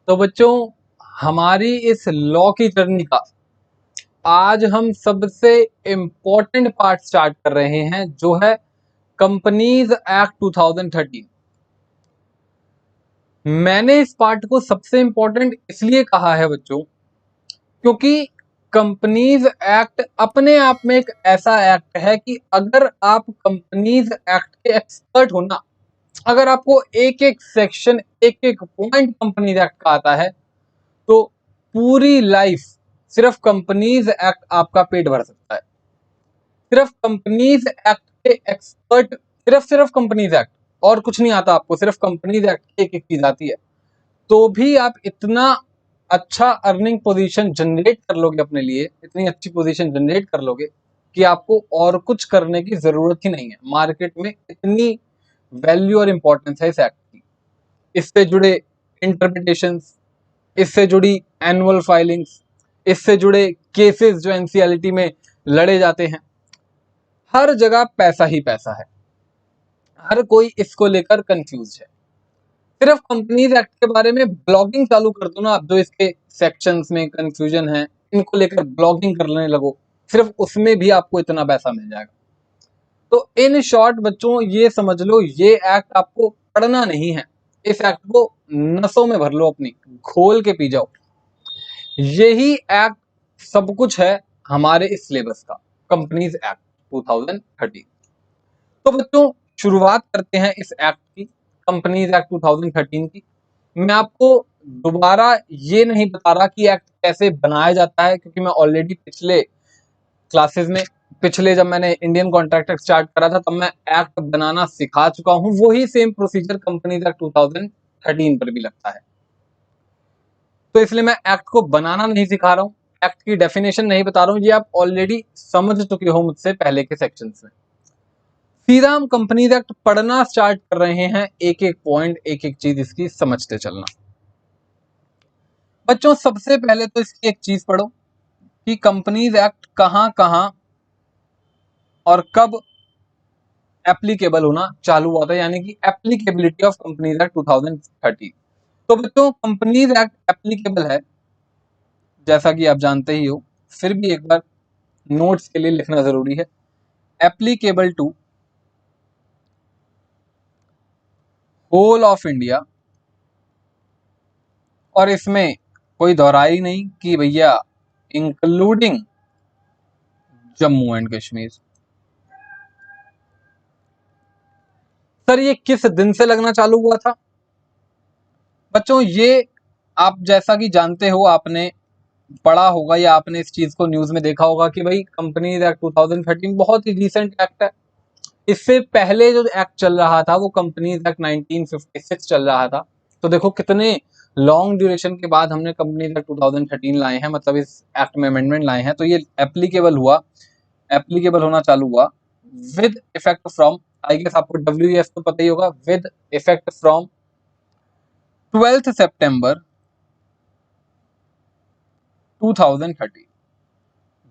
तो बच्चों, हमारी इस लॉ की जर्नी का आज हम सबसे इम्पोर्टेंट पार्ट स्टार्ट कर रहे हैं, जो है कंपनीज एक्ट 2013। मैंने इस पार्ट को सबसे इम्पोर्टेंट इसलिए कहा है बच्चों, क्योंकि कंपनीज एक्ट अपने आप में एक ऐसा एक्ट है कि अगर आप कंपनीज एक्ट के एक्सपर्ट हो ना, अगर आपको एक एक सेक्शन, एक एक पॉइंट कंपनीज एक्ट का आता है, तो पूरी लाइफ सिर्फ कंपनीज एक्ट आपका पेट भर सकता है। सिर्फ कंपनीज एक्ट के एक्सपर्ट, सिर्फ कंपनीज एक्ट, और कुछ नहीं आता आपको, सिर्फ कंपनीज एक्ट की एक एक चीज आती है, तो भी आप इतना अच्छा अर्निंग पोजीशन जनरेट कर लोगे अपने लिए, इतनी अच्छी पोजीशन जनरेट कर लोगे कि आपको और कुछ करने की जरूरत ही नहीं है। मार्केट में इतनी वैल्यू और इंपॉर्टेंस है इस एक्ट की। इससे जुड़े इंटरप्रिटेशंस, इससे जुड़ी एनुअल फाइलिंग्स, इससे जुड़े केसेस जो एनसीएलटी में लड़े जाते हैं, हर जगह पैसा ही पैसा है। हर कोई इसको लेकर कंफ्यूज है। सिर्फ कंपनीज एक्ट के बारे में ब्लॉगिंग चालू कर दो ना आप, जो इसके सेक्शंस में कंफ्यूजन है, इनको लेकर ब्लॉगिंग करने लगो, सिर्फ उसमें भी आपको इतना पैसा मिल जाएगा। तो इन शॉर्ट बच्चों, ये समझ लो, ये एक्ट आपको पढ़ना नहीं है, इस एक्ट को नसों में भर लो, अपनी खोल के पी जाओ। यही एक्ट सब कुछ है हमारे इस सिलेबस का, कंपनीज एक्ट 2013। तो बच्चों, शुरुआत करते हैं इस एक्ट की, कंपनीज एक्ट 2013 की। मैं आपको दोबारा ये नहीं बता रहा कि एक्ट कैसे बनाया जाता है, क्योंकि मैं ऑलरेडी पिछले क्लासेस में, पिछले जब मैंने इंडियन कॉन्ट्रैक्ट एक्ट स्टार्ट करा था, तब मैं एक्ट बनाना सिखा चुका हूं। वही सेम प्रोसीजर कंपनीज एक्ट 2013 पर भी लगता है, तो इसलिए मैं एक्ट को बनाना नहीं सिखा रहा हूँ, एक्ट की डेफिनेशन नहीं बता रहा हूँ, ये आप ऑलरेडी समझ चुके हो मुझसे पहले के सेक्शंस में। सीधा हम कंपनीज एक्ट पढ़ना स्टार्ट कर रहे हैं, एक एक पॉइंट, एक एक चीज इसकी समझते चलना। बच्चों, सबसे पहले तो इसकी एक चीज पढ़ो कि कंपनीज एक्ट कहां कहां और कब एप्लीकेबल होना चालू हुआ था, यानी कि एप्लीकेबिलिटी ऑफ कंपनीज एक्ट 2013। तो बच्चों, कंपनीज एक्ट एप्लीकेबल है, जैसा कि आप जानते ही हो, फिर भी एक बार नोट्स के लिए लिखना जरूरी है। Applicable to whole of India, और इसमें कोई दोहराई नहीं कि भैया including Jammu and Kashmir. Sir, ये किस दिन से लगना चालू हुआ था? बच्चों, ये आप जैसा कि जानते हो, आपने पढ़ा होगा या आपने इस चीज को न्यूज में देखा होगा कि भाई कंपनीज एक्ट 2013 बहुत ही रिसेंट एक्ट है। इससे पहले जो एक्ट चल रहा था वो कंपनीज एक्ट 1956 चल रहा था। तो देखो कितने लॉन्ग ड्यूरेशन के बाद हमने कंपनीज एक्ट 2013 लाए हैं, मतलब इस एक्ट में अमेंडमेंट लाए हैं, तो ये एप्लीकेबल हुआ, एप्लीकेबल होना चालू हुआ with effect from, I guess आपको WEF तो पता ही होगा, विद इफेक्ट फ्रॉम 12 सितंबर 2013।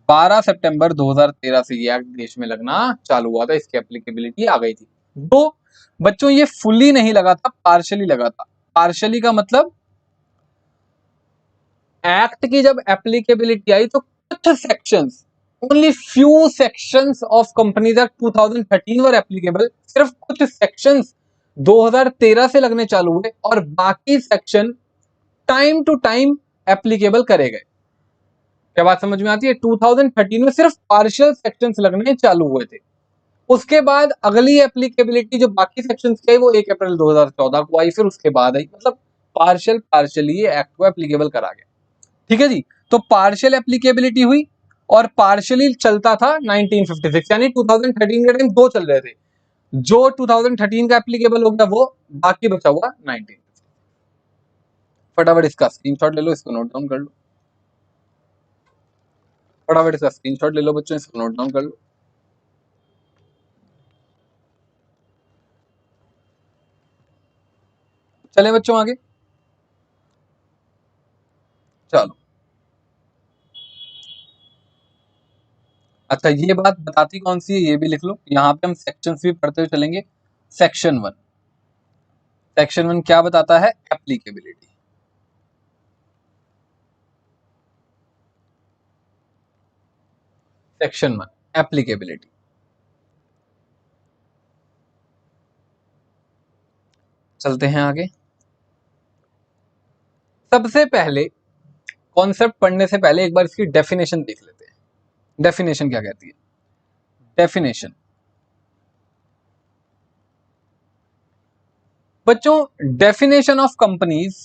12 सितंबर 2013 से ये एक्ट देश में लगना चालू हुआ था, इसकी एप्लीकेबिलिटी आ गई थी। तो बच्चों, ये फुली नहीं लगा था, पार्शियली लगा था। पार्शियली का मतलब एक्ट की जब एप्लीकेबिलिटी आई तो कुछ sections, only few sections of companies act 2013 were applicable. सिर्फ कुछ सेक्शंस 2013 से लगने चालू हुए और बाकी section time to time applicable करे गए। क्या बात समझ में आती है? 2013 में सिर्फ पार्शियल सेक्शंस लगने चालू हुए थे। उसके बाद अगली एप्लीकेबिलिटी जो बाकी सेक्शंस की आई वो 1 अप्रैल 2014 को आई, फिर उसके बाद आई, मतलब पार्शियली एक्ट को एप्लीकेबल करा गया। ठीक है जी। तो पार्शियल एप्लीकेबिलिटी हुई और पार्शियली चलता था 1956, यानी 2013 के टाइम दो चल रहे थे। जो 2013 का एप्लीकेबल हो गया वो, बाकी बचा हुआ 19। फटाफट इसका स्क्रीनशॉट ले लो, इसको नोट डाउन कर लो। फटाफट इसका स्क्रीनशॉट ले लो बच्चों, इसको नोट डाउन कर लो। चले बच्चों आगे, चलो। अच्छा, ये बात बताती कौन सी है ये भी लिख लो, यहाँ पे हम सेक्शंस भी पढ़ते हुए चलेंगे। सेक्शन 1, सेक्शन 1 क्या बताता है? एप्लीकेबिलिटी। Section 1 applicability. चलते हैं आगे। सबसे पहले कॉन्सेप्ट पढ़ने से पहले एक बार इसकी डेफिनेशन देख लेते हैं। डेफिनेशन क्या कहती है? डेफिनेशन बच्चों, डेफिनेशन ऑफ कंपनीज,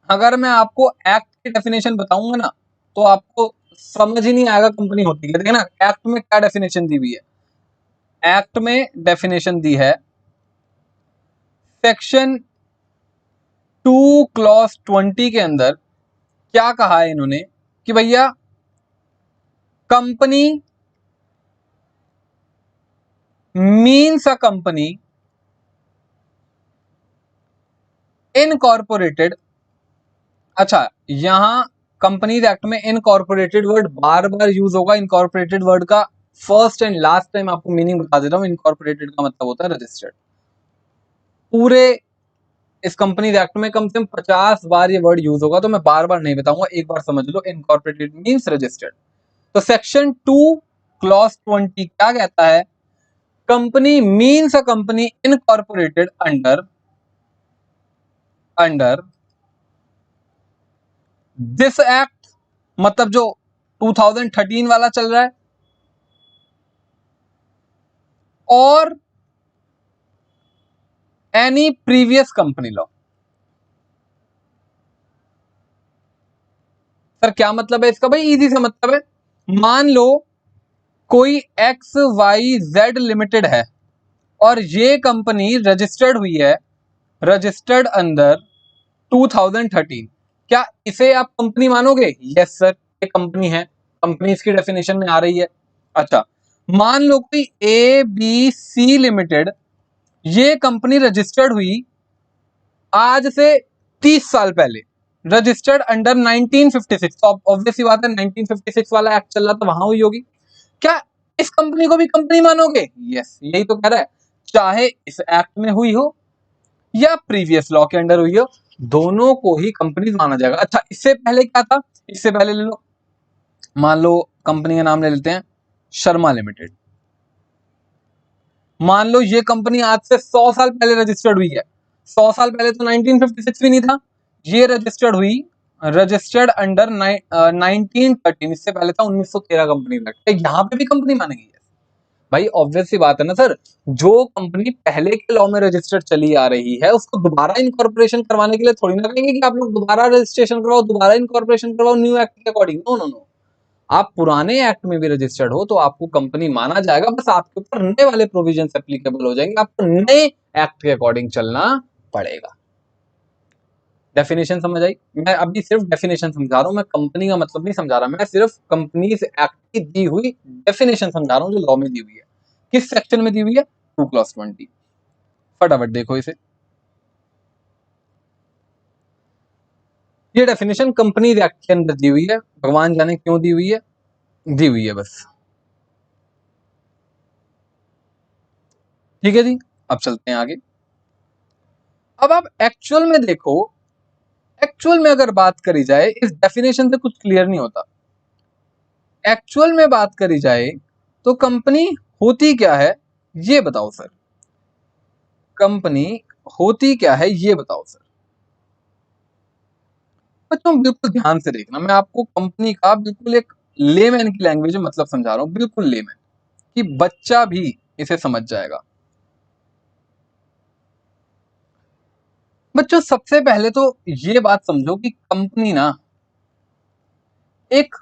अगर मैं आपको एक्ट की डेफिनेशन बताऊंगा ना तो आपको समझ ही नहीं आएगा कंपनी होती है। देखिए ना, एक्ट में क्या डेफिनेशन दी हुई है। एक्ट में डेफिनेशन दी है सेक्शन 2 क्लॉज 20 के अंदर। क्या कहा है इन्होंने कि भैया company means a company incorporated. अच्छा, यहां कंपनीज एक्ट में इनकॉर्पोरेटेड वर्ड बार बार यूज होगा। इनकॉर्पोरेटेड वर्ड का फर्स्ट एंड लास्ट टाइम आपको मीनिंग बता देता हूं। इनकॉर्पोरेटेड का मतलब होता है रजिस्टर्ड। पूरे इस कंपनीज एक्ट में कम से कम 50 बार ये वर्ड यूज होगा, तो मैं बार बार नहीं बताऊंगा, एक बार समझ लो। Incorporated means registered. तो सेक्शन 2 क्लॉज 20 क्या कहता है? Company means a company incorporated under this act, मतलब जो 2013 वाला चल रहा है, और any previous company law. Sir क्या मतलब है इसका? भाई इजी सा मतलब है, मान लो कोई एक्स वाई जेड लिमिटेड है और ये कंपनी रजिस्टर्ड हुई है, रजिस्टर्ड अंडर 2013। क्या इसे आप कंपनी मानोगे? यस सर, ये कंपनी है, कंपनी इसकी डेफिनेशन में आ रही है। अच्छा, मान लो कोई ए बी सी लिमिटेड, ये कंपनी रजिस्टर्ड हुई आज से 30 साल पहले, रजिस्टर्ड अंडर 1956। तो ऑब्वियस सी बात है 1956 वाला एक्ट चल रहा था, वहां हुई होगी। क्या इस कंपनी को भी कंपनी मानोगे? यस, यही तो कह रहा है, चाहे इस एक्ट में हुई हो या प्रीवियस लॉ के अंडर हुई हो, दोनों को ही कंपनी माना जाएगा। अच्छा, इससे पहले क्या था? इससे पहले ले लो, मान लो कंपनी का नाम ले लेते हैं शर्मा लिमिटेड। मान लो ये कंपनी आज से 100 साल पहले रजिस्टर्ड हुई है। 100 साल पहले तो 1956 भी नहीं था। ये रजिस्टर्ड हुई, रजिस्टर्ड अंडर 1913। इससे पहले था 1913 कंपनी एक्ट। यहां पे भी कंपनी मानेगी? भाई ऑब्वियस सी बात है ना सर, जो कंपनी पहले के लॉ में रजिस्टर्ड चली आ रही है उसको दोबारा इनकॉर्पोरेशन करवाने के लिए थोड़ी ना कहेंगे कि आप लोग दोबारा रजिस्ट्रेशन करवाओ, दोबारा इनकॉर्पोरेशन करवाओ न्यू एक्ट के अकॉर्डिंग। नो नो नो, आप पुराने एक्ट में भी रजिस्टर्ड हो तो आपको कंपनी माना जाएगा, बस आपके ऊपर नए वाले प्रोविजन एप्लीकेबल हो जाएंगे, आपको नए एक्ट के अकॉर्डिंग चलना पड़ेगा। डेफिनेशन समझ आई? मैं अभी सिर्फ डेफिनेशन समझा रहा हूं, मैं कंपनी का मतलब नहीं समझा रहा, मैं सिर्फ कंपनीज एक्ट की दी हुई डेफिनेशन समझा रहा हूं जो लॉ में दी हुई है। किस सेक्शन में दी हुई है? 2 क्लॉज 20। फटाफट देखो इसे। ये डेफिनेशन कंपनीज एक्ट के अंदर दी हुई है, भगवान जाने क्यों दी हुई है, दी हुई है बस। ठीक है जी, अब चलते हैं आगे। अब आप एक्चुअल में देखो, एक्चुअल में अगर बात करी जाए, इस डेफिनेशन से कुछ क्लियर नहीं होता। एक्चुअल में बात करी जाए तो कंपनी होती क्या है ये बताओ सर। कंपनी होती क्या है ये बताओ सर। बच्चों बिल्कुल ध्यान से देखना, मैं आपको कंपनी का बिल्कुल एक लेमैन की लैंग्वेज में मतलब समझा रहा हूं, बिल्कुल लेमैन, कि बच्चा भी इसे समझ जाएगा। बच्चों सबसे पहले तो ये बात समझो कि कंपनी ना एक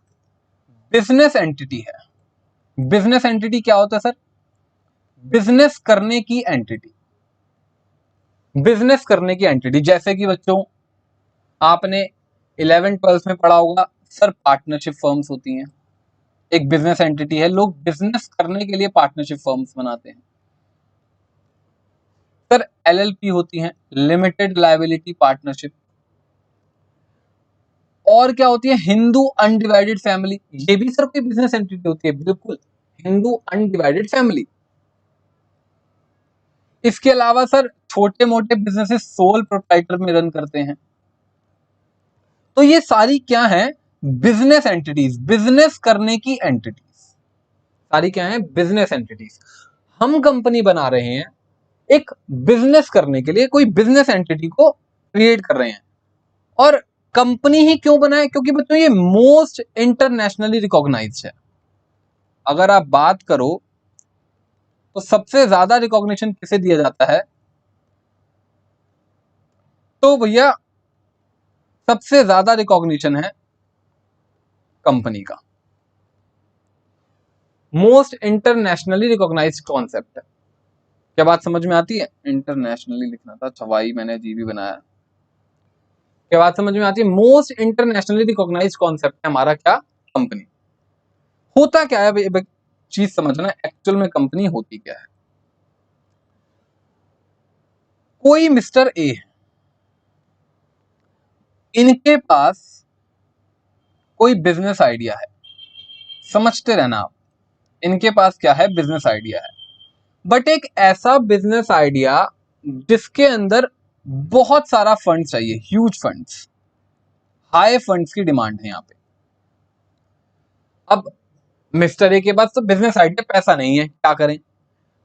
बिजनेस एंटिटी है। बिजनेस एंटिटी क्या होता है सर? बिजनेस करने की एंटिटी। बिजनेस करने की एंटिटी, जैसे कि बच्चों आपने 11 12 में पढ़ा होगा सर, पार्टनरशिप फर्म्स होती हैं, एक बिजनेस एंटिटी है, लोग बिजनेस करने के लिए पार्टनरशिप फर्म्स बनाते हैं। सर एलएलपी होती हैं, लिमिटेड लायबिलिटी पार्टनरशिप। और क्या होती है? हिंदू अनडिवाइडेड फैमिली, ये भी सर कोई बिजनेस एंटिटी होती है, बिल्कुल, हिंदू अनडिवाइडेड फैमिली। इसके अलावा सर छोटे मोटे बिजनेसेस सोल प्रोप्राइटर में रन करते हैं। तो ये सारी क्या है? बिजनेस एंटिटीज, बिजनेस करने की एंटिटीज सारी क्या है? Business entities. हम कंपनी बना रहे हैं एक बिजनेस करने के लिए, कोई बिजनेस एंटिटी को क्रिएट कर रहे हैं। और कंपनी ही क्यों बनाए? क्योंकि बच्चों ये मोस्ट इंटरनेशनली रिकॉग्नाइज्ड है। अगर आप बात करो तो सबसे ज्यादा रिकॉग्निशन किसे दिया जाता है? तो भैया सबसे ज्यादा रिकॉग्निशन है कंपनी का। मोस्ट इंटरनेशनली रिकॉग्नाइज्ड कॉन्सेप्ट है। क्या बात समझ में आती है? इंटरनेशनली लिखना था, छवाई मैंने जीबी बनाया। क्या बात समझ में आती है? मोस्ट इंटरनेशनली रिकॉग्नाइज्ड कॉन्सेप्ट है हमारा क्या? कंपनी। होता क्या है भाई, चीज समझना, एक्चुअल में कंपनी होती क्या है। कोई मिस्टर ए है, इनके पास कोई बिजनेस आइडिया है। समझते रहना आप, इनके पास क्या है? बिजनेस आइडिया है। बट एक ऐसा बिजनेस आइडिया जिसके अंदर बहुत सारा फंड चाहिए, ह्यूज फंड्स, हाई फंड्स की डिमांड है यहां पे। अब मिस्टर ए के पास तो बिजनेस आइडिया, पैसा नहीं है, क्या करें?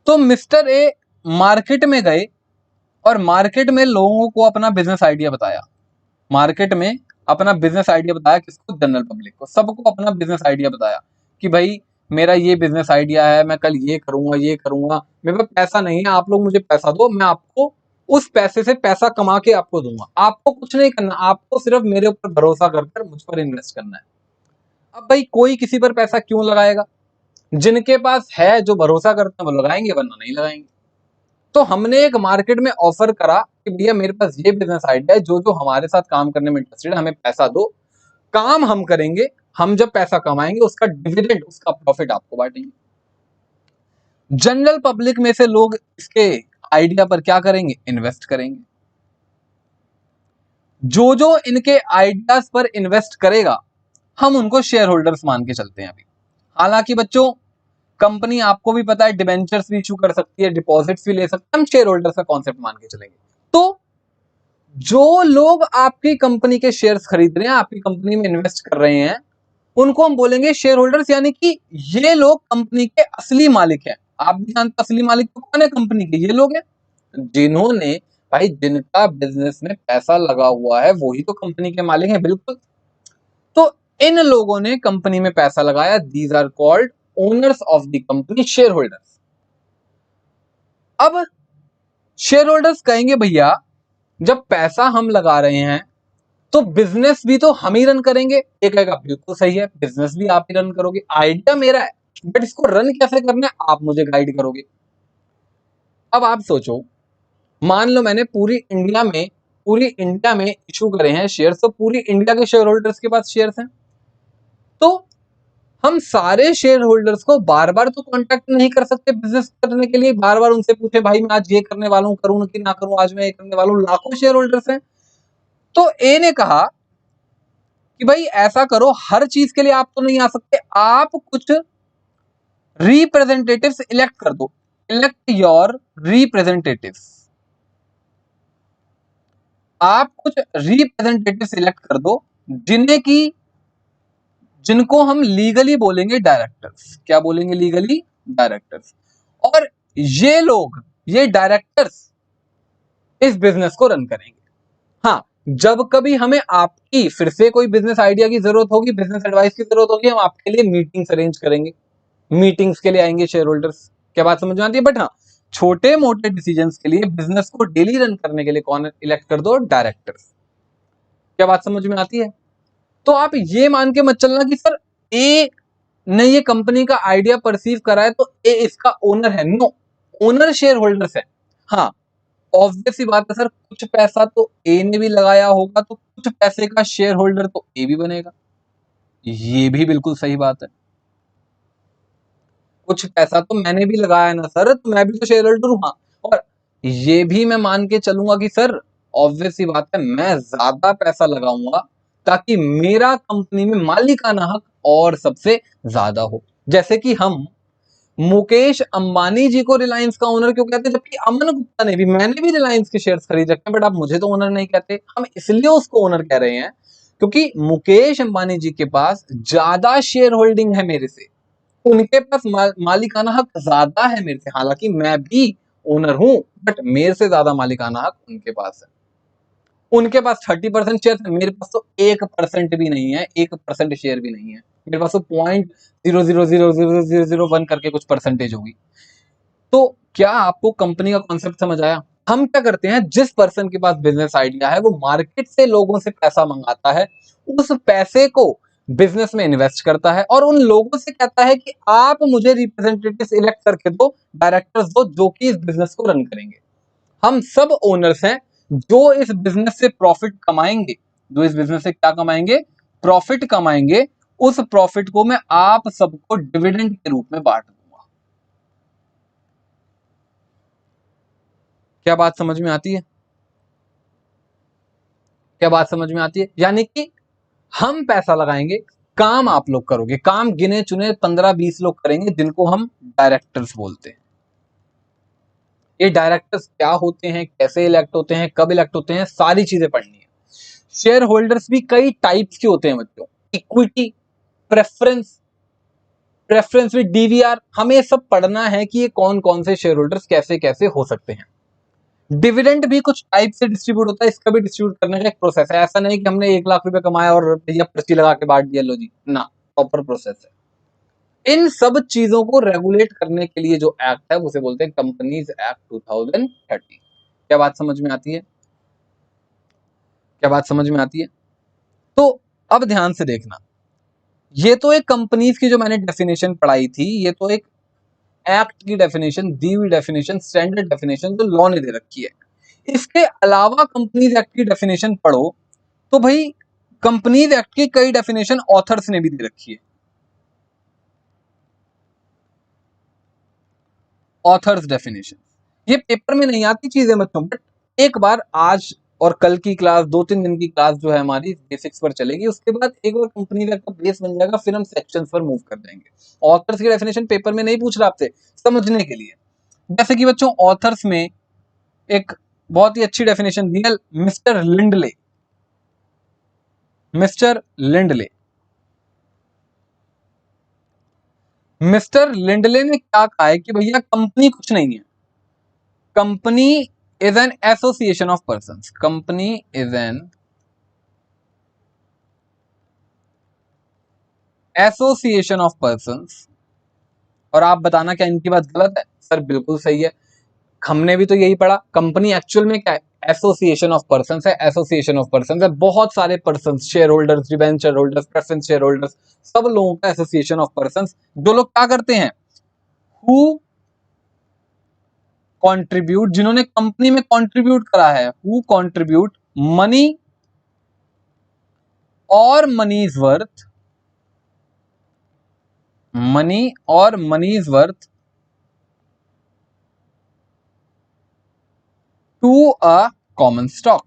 तो मिस्टर ए मार्केट में गए और मार्केट में लोगों को अपना बिजनेस आइडिया बताया। मार्केट में अपना बिजनेस आइडिया बताया, किसको? जनरल पब्लिक को, सबको अपना बिजनेस आइडिया बताया कि भाई मेरा ये बिजनेस आइडिया है, मैं कल ये करूंगा, ये करूंगा, मेरे पास पैसा नहीं है, आप लोग मुझे पैसा दो, मैं आपको उस पैसे से पैसा कमा के आपको दूंगा। आपको कुछ नहीं करना, आपको सिर्फ मेरे ऊपर भरोसा कर मुझ पर इन्वेस्ट करना है। अब भाई कोई किसी पर पैसा क्यों लगाएगा? जिनके पास है, जो भरोसा करते हैं, वो लगाएंगे, वरना नहीं लगाएंगे। तो हमने एक मार्केट में ऑफर करा कि भैया मेरे पास ये बिजनेस आइडिया है, जो जो हमारे साथ काम करने में इंटरेस्टेड है, हमें पैसा दो, काम हम करेंगे, हम जब पैसा कमाएंगे उसका डिविडेंड, उसका प्रॉफिट आपको बांटेंगे। जनरल पब्लिक में से लोग इसके आइडिया पर क्या करेंगे? इन्वेस्ट करेंगे। जो जो इनके आइडियाज पर इन्वेस्ट करेगा, हम उनको शेयर होल्डर्स मान के चलते हैं अभी। हालांकि बच्चों कंपनी, आपको भी पता है, डिबेंचर्स भी इशू कर सकती है, डिपॉजिट्स भी ले सकते हैं, हम शेयर होल्डर्स का कॉन्सेप्ट मान के चलेंगे। तो जो लोग आपकी कंपनी के शेयर्स खरीद रहे हैं, आपकी कंपनी में इन्वेस्ट कर रहे हैं, उनको हम बोलेंगे शेयर होल्डर्स, यानी कि ये लोग कंपनी के असली मालिक हैं। आप भी जानते, असली मालिक तो कौन है कंपनी के? ये लोग हैं जिन्होंने, भाई जिनका बिजनेस में पैसा लगा हुआ है, वही तो कंपनी के मालिक हैं। बिल्कुल। तो इन लोगों ने कंपनी में पैसा लगाया, these are called owners of the company, shareholders. अब शेयर होल्डर्स कहेंगे भैया जब पैसा हम लगा रहे हैं तो बिजनेस भी तो हम ही रन करेंगे। ये कहेगा बिल्कुल सही है, बिजनेस भी आप ही रन करोगे, आइडिया मेरा है, बट इसको रन कैसे करना है आप मुझे गाइड करोगे। अब आप सोचो, मान लो मैंने पूरी इंडिया में इशू करे हैं शेयर्स, तो पूरी इंडिया के शेयर होल्डर्स के पास शेयर्स हैं। तो हम सारे शेयर होल्डर्स को बार बार तो कांटेक्ट नहीं कर सकते बिजनेस करने के लिए, बार बार उनसे पूछे भाई मैं आज ये करने वाला हूं, करूं कि ना करूं, आज मैं ये करने वाला हूं। लाखों शेयर होल्डर्स हैं। तो ए ने कहा कि भाई ऐसा करो, हर चीज के लिए आप तो नहीं आ सकते, आप कुछ रिप्रेजेंटेटिव्स इलेक्ट कर दो, इलेक्ट योर रिप्रेजेंटेटिव्स। आप कुछ रिप्रेजेंटेटिव सिलेक्ट कर दो जिनको हम लीगली बोलेंगे डायरेक्टर्स। क्या बोलेंगे? Legally directors. और ये लोग, ये डायरेक्टर्स इस बिजनेस को रन करेंगे। हाँ, जब कभी हमें आपकी फिर से कोई बिजनेस आइडिया की जरूरत होगी, बिजनेस एडवाइस की जरूरत होगी, हम आपके लिए मीटिंग्स अरेंज करेंगे, मीटिंग्स के लिए आएंगे शेयर होल्डर्स। क्या बात समझ में आती है? बट हाँ, छोटे मोटे डिसीजंस के लिए, बिजनेस को डेली रन करने के लिए कौन इलेक्ट कर दो? डायरेक्टर्स। क्या बात समझ में आती है? तो आप ये मान के मत चलना कि सर ए ने ये कंपनी का आइडिया परसीव करा है तो ए इसका ओनर है। नो, ओनर शेयर होल्डर्स है। हाँ, ऑब्वियस सी बात है सर, कुछ पैसा तो ए ने भी लगाया होगा, तो कुछ पैसे का शेयर होल्डर तो ए भी बनेगा। ये भी बिल्कुल सही बात है। कुछ पैसा तो मैंने भी लगाया ना सर, तो मैं भी तो शेयर होल्डर हूं। हाँ, और ये भी मैं मान के चलूंगा कि सर ऑब्वियस सी बात है, मैं ज्यादा पैसा लगाऊंगा ताकि मेरा कंपनी में मालिकाना हक और सबसे ज्यादा हो। जैसे कि हम मुकेश अंबानी जी को रिलायंस का ओनर क्यों कहते हैं, जबकि अमन गुप्ता मैंने भी रिलायंस के शेयर्स खरीद रखे हैं, बट आप मुझे तो ओनर नहीं कहते। हम इसलिए उसको ओनर कह रहे हैं क्योंकि मुकेश अंबानी जी के पास ज्यादा शेयर होल्डिंग है मेरे से, उनके पास मालिकाना हक ज्यादा है मेरे से, हालांकि मैं भी ओनर हूं, बट मेरे से ज्यादा मालिकाना हक उनके पास है। उनके पास 30% शेयर है, मेरे पास तो 1% भी नहीं है, 1% शेयर भी नहीं है, मेरे पास तो 0.000001 करके कुछ परसेंटेज होगी। तो क्या आपको कंपनी का कॉन्सेप्ट समझ आया? हम क्या करते हैं, जिस पर्सन के पास बिजनेस आइडिया है वो मार्केट से लोगों से पैसा मंगाता है, उस पैसे को बिजनेस में इन्वेस्ट करता है और उन लोगों से कहता है कि आप मुझे रिप्रेजेंटेटिव्स इलेक्ट करके दो, डायरेक्टर्स दो, जो कि इस बिजनेस को रन करेंगे। हम सब ओनर्स हैं जो इस बिजनेस से प्रॉफिट कमाएंगे, जो इस बिजनेस से क्या कमाएंगे, प्रॉफिट कमाएंगे। उस प्रॉफिट को मैं आप सबको डिविडेंड के रूप में बांट दूंगा। क्या बात समझ में आती है? क्या बात समझ में आती है? यानी कि हम पैसा लगाएंगे, काम आप लोग करोगे, काम गिने चुने 15-20 लोग करेंगे जिनको हम डायरेक्टर्स बोलते हैं। ये डायरेक्टर्स क्या होते हैं, कैसे इलेक्ट होते हैं, कब इलेक्ट होते हैं, सारी चीजें पढ़नी है। शेयर होल्डर्स भी कई टाइप्स के होते हैं बच्चों, equity, preference, preference with DVR, हमें सब पढ़ना है कि ये कौन कौन से शेयर होल्डर्स कैसे कैसे हो सकते हैं। डिविडेंड भी कुछ टाइप से डिस्ट्रीब्यूट होता है, इसका भी डिस्ट्रीब्यूट करने का एक प्रोसेस है, ऐसा नहीं कि हमने 1 लाख रुपए कमाया और भैया पर्ची लगा के बांट दिया, लो जी ना, प्रॉपर प्रोसेस है। इन सब चीजों को रेगुलेट करने के लिए जो एक्ट है उसे बोलते हैं कंपनीज एक्ट 2013। क्या बात समझ में आती है? क्या बात समझ में आती है? तो अब ध्यान से देखना, ये तो एक कंपनीज की जो मैंने डेफिनेशन पढ़ाई थी, ये तो एक एक्ट की डेफिनेशन, दी हुई डेफिनेशन, स्टैंडर्ड डेफिनेशन जो लॉ ने दे रखी है। इसके अलावा कंपनीज एक्ट की डेफिनेशन पढ़ो तो भाई कंपनीज एक्ट की कई डेफिनेशन ऑथर्स ने भी दे रखी है। ऑथर्स डेफिनेशन ये पेपर में नहीं आती चीजें बच्चों, बट एक बार आज और कल की क्लास, 2-3 दिन की क्लास जो है हमारी बेसिक्स पर चलेगी, उसके बाद एक बार कंपनी का बेस बन जाएगा, फिर हम सेक्शंस पर मूव कर जाएंगे। ऑथर्स की डेफिनेशन पेपर में नहीं पूछ रहा आपसे, समझने के लिए। जैसे कि बच्चों ऑथर्स में एक बहुत ही अच्छी डेफिनेशन दी है mister Lindley. Mister Lindley, mister Lindley ने क्या कहा है कि भैया कंपनी कुछ नहीं है, company is an association of persons, company is an association of persons. और आप बताना क्या इनकी बात गलत है? सर बिल्कुल सही है, हमने भी तो यही पढ़ा। कंपनी एक्चुअल में क्या है? एसोसिएशन ऑफ पर्संस है, एसोसिएशन ऑफ पर्संस है, बहुत सारे persons, share holders, debenture holders, preference share holders, सब लोगों का एसोसिएशन ऑफ पर्संस, जो लोग क्या करते हैं, हु कंट्रीब्यूट, जिन्होंने कंपनी में कंट्रीब्यूट करा है, हु कंट्रीब्यूट मनी और मनी इज वर्थ, मनी और money is worth to a common stock,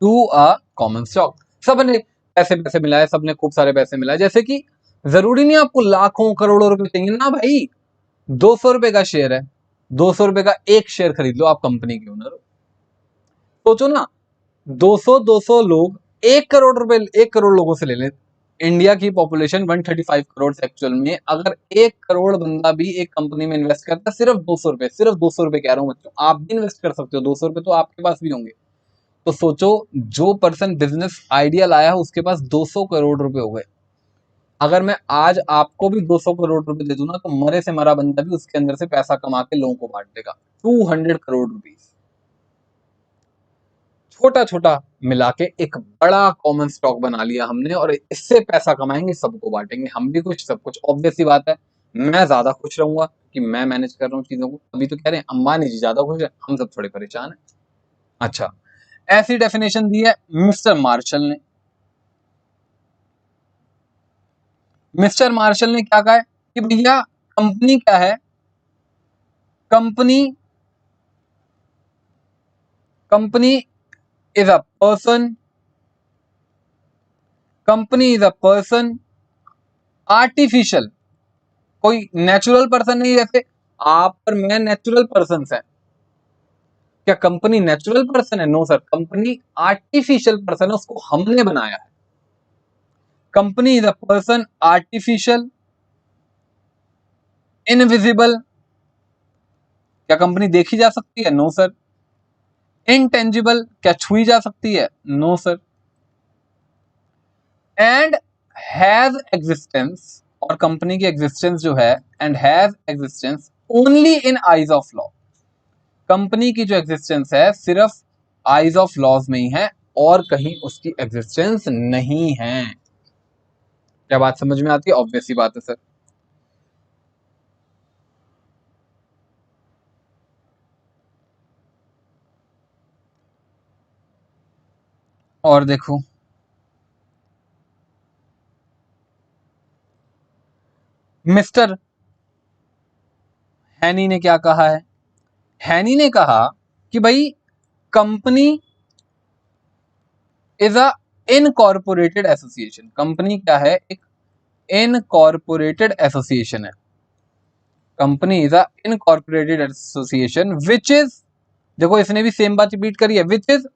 to a common stock. सबने पैसे पैसे मिलाए, सबने खूब सारे पैसे मिलाए, जैसे कि जरूरी नहीं आपको लाखों करोड़ों रुपए चाहिए ना भाई, 200 रुपए का शेयर है, 200 रुपए का एक शेयर खरीद लो, आप कंपनी के ओनर हो। सोचो ना, 200 लोग 1 करोड़ रुपए, 1 करोड़ लोगों से ले लें, इंडिया की पॉपुलेशन 135 करोड़ एक्चुअल में, अगर 1 करोड़ बंदा भी एक कंपनी में इन्वेस्ट करता है, सिर्फ 200 रुपए, सिर्फ 200 रुपए कह रहा हूं बच्चों, आप भी इन्वेस्ट कर सकते हो, 200 रुपए तो आपके पास भी होंगे। तो सोचो, जो पर्सन बिजनेस आइडिया लाया है उसके पास 200 करोड़ रुपए हो गए। अगर मैं आज आपको भी 200 करोड़ रुपए दे दूं ना, तो मरे से मरा बंदा भी उसके अंदर से पैसा कमा के लोगों को बांट देगा। 200 करोड़ रुपीज, छोटा छोटा मिला के एक बड़ा कॉमन स्टॉक बना लिया हमने, और इससे पैसा कमाएंगे, सबको बांटेंगे, हम भी कुछ सब कुछ। ऑब्वियस सी बात है, मैं ज्यादा खुश रहूंगा कि मैं मैनेज कर रहा हूँ चीजों को। अभी तो कह रहे हैं अंबानी जी ज्यादा खुश है, हम सब थोड़े परेशान है। अच्छा, ऐसी डेफिनेशन दी है मिस्टर मार्शल ने। मिस्टर मार्शल ने क्या कहा है कि भैया कंपनी क्या है, company, company is a person, company is a person artificial, कोई नेचुरल पर्सन नहीं, जैसे आप और मैं नेचुरल पर्सन है, क्या कंपनी नेचुरल पर्सन है? No sir, company artificial person है, उसको हमने बनाया है। Company is a person artificial, invisible. क्या कंपनी देखी जा सकती है? No sir. इनटेंजिबल, क्या छुई जा सकती है? No sir. And has existence, और कंपनी की एग्जिस्टेंस जो है, and has existence only in eyes of law. Company की जो एग्जिस्टेंस है सिर्फ आइज ऑफ लॉज में ही है, और कहीं उसकी एग्जिस्टेंस नहीं है। क्या बात समझ में आती है? ऑब्वियस ही बात है सर। और देखो, मिस्टर हैनी ने क्या कहा है? हैनी ने कहा कि भाई company is a incorporated association. Company क्या है? एक इनकॉर्पोरेटेड एसोसिएशन है। Company is a incorporated association which is, देखो इसने भी सेम बात रिपीट करी है, which is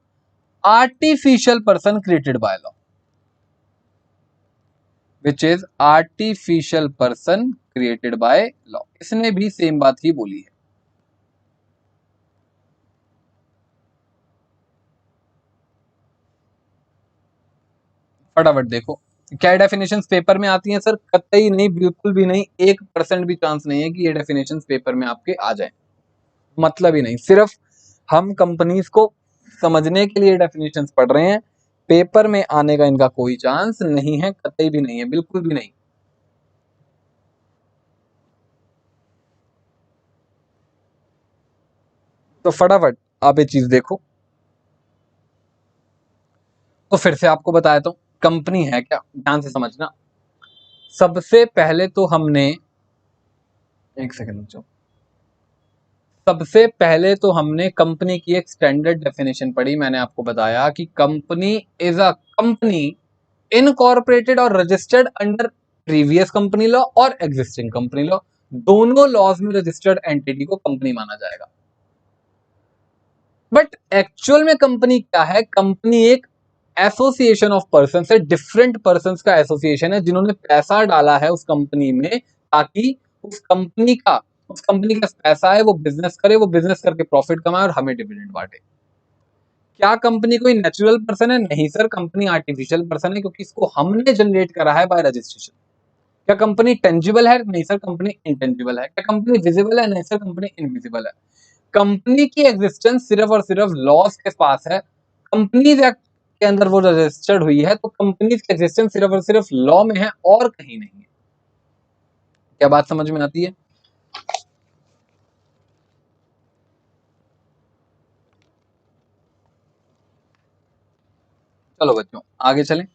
artificial person created by law. Which is artificial person created by law. इसने भी सेम बात ही बोली है। फटाफट देखो, क्या डेफिनेशंस पेपर में आती हैं? सर कतई नहीं, बिल्कुल भी नहीं, 1% भी चांस नहीं है कि ये डेफिनेशंस पेपर में आपके आ जाए। मतलब ही नहीं, सिर्फ हम कंपनीज को समझने के लिए डेफिनेशंस पढ़ रहे हैं, पेपर में आने का इनका कोई चांस नहीं है, कतई भी नहीं है, बिल्कुल भी नहीं। तो फटाफट आप ये चीज देखो। तो फिर से आपको बताया तो कंपनी है क्या, ध्यान से समझना। सबसे पहले तो हमने, एक सेकंड रुक जाओ, सबसे पहले तो हमने कंपनी की एक स्टैंडर्ड डेफिनेशन पढ़ी। मैंने आपको बताया कि company is a company incorporated और registered under previous company law और एग्जिस्टिंग कंपनी लॉ। दोनों लॉज में रजिस्टर्ड एंटिटी को कंपनी माना जाएगा। बट एक्चुअल में कंपनी क्या है? कंपनी एक एसोसिएशन ऑफ पर्सन है, डिफरेंट पर्सन का एसोसिएशन है जिन्होंने पैसा डाला है उस कंपनी में, ताकि उस कंपनी का पैसा है, वो बिजनेस करे, वो बिजनेस करके प्रॉफिट कमाए और हमें डिविडेंड बांटे। क्या कंपनी कोई नेचुरल पर्सन है? नहीं सर, कंपनी आर्टिफिशियल पर्सन है, क्योंकि इसको हमने जनरेट करा है बाय रजिस्ट्रेशन। क्या कंपनी टेंजिबल है? नहीं सर, कंपनी इंटेंजिबल है। क्या कंपनी विजिबल है? नहीं सर, कंपनी इनविजिबल है। कंपनी की एग्जिस्टेंस सिर्फ और सिर्फ लॉज के पास है। कंपनीज एक्ट के अंदर वो रजिस्टर्ड हुई है, तो कंपनीज की एग्जिस्टेंस सिर्फ और सिर्फ लॉ में है और कहीं नहीं है। क्या बात समझ में आती है? चलो बच्चों आगे चलें।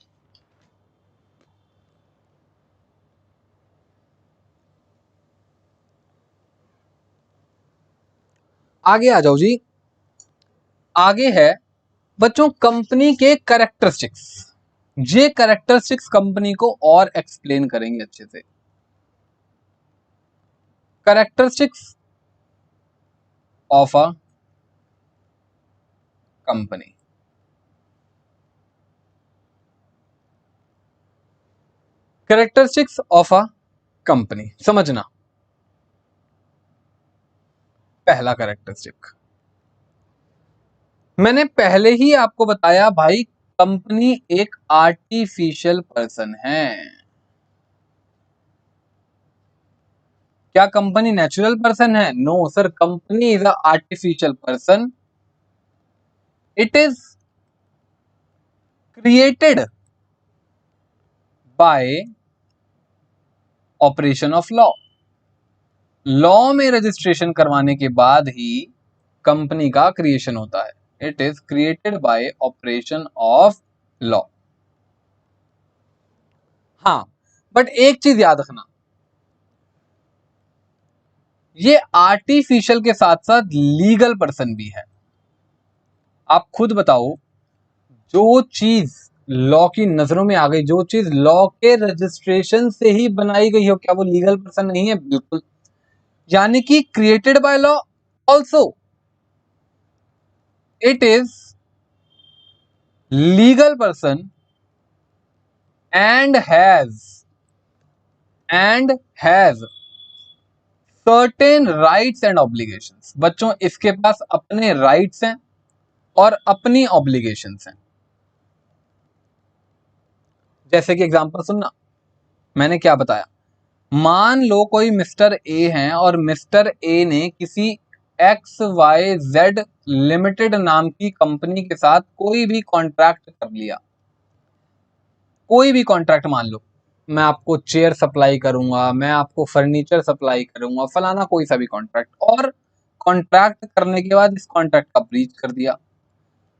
आगे आ जाओ जी। आगे है बच्चों कंपनी के कैरेक्टरिस्टिक्स। ये कैरेक्टरिस्टिक्स कंपनी को और एक्सप्लेन करेंगे अच्छे से। Characteristics of a company. Characteristics of a company समझना। पहला कैरेक्टरिस्टिक, मैंने पहले ही आपको बताया भाई, कंपनी एक आर्टिफिशियल पर्सन है। क्या कंपनी नेचुरल पर्सन है? No sir, company is a artificial person. It is created by operation of law. Law में रजिस्ट्रेशन करवाने के बाद ही कंपनी का क्रिएशन होता है। It is created by operation of law. हाँ, बट एक चीज याद रखना, ये आर्टिफिशियल के साथ साथ लीगल पर्सन भी है। आप खुद बताओ, जो चीज लॉ की नजरों में आ गई, जो चीज लॉ के रजिस्ट्रेशन से ही बनाई गई हो, क्या वो लीगल पर्सन नहीं है? बिल्कुल। यानी कि created by law also, it is legal person and has certain rights and obligations. बच्चों इसके पास अपने राइट्स हैं और अपनी ऑब्लिगेशंस हैं। जैसे कि एग्जांपल सुनना, मैंने क्या बताया, मान लो कोई मिस्टर ए हैं और मिस्टर ए ने किसी XYZ लिमिटेड नाम की कंपनी के साथ कोई भी कॉन्ट्रैक्ट कर लिया। कोई भी कॉन्ट्रैक्ट, मान लो मैं आपको चेयर सप्लाई करूंगा, मैं आपको फर्नीचर सप्लाई करूंगा, फलाना कोई सा भी कॉन्ट्रैक्ट, और कॉन्ट्रैक्ट करने के बाद इस कॉन्ट्रैक्ट का ब्रीच कर दिया,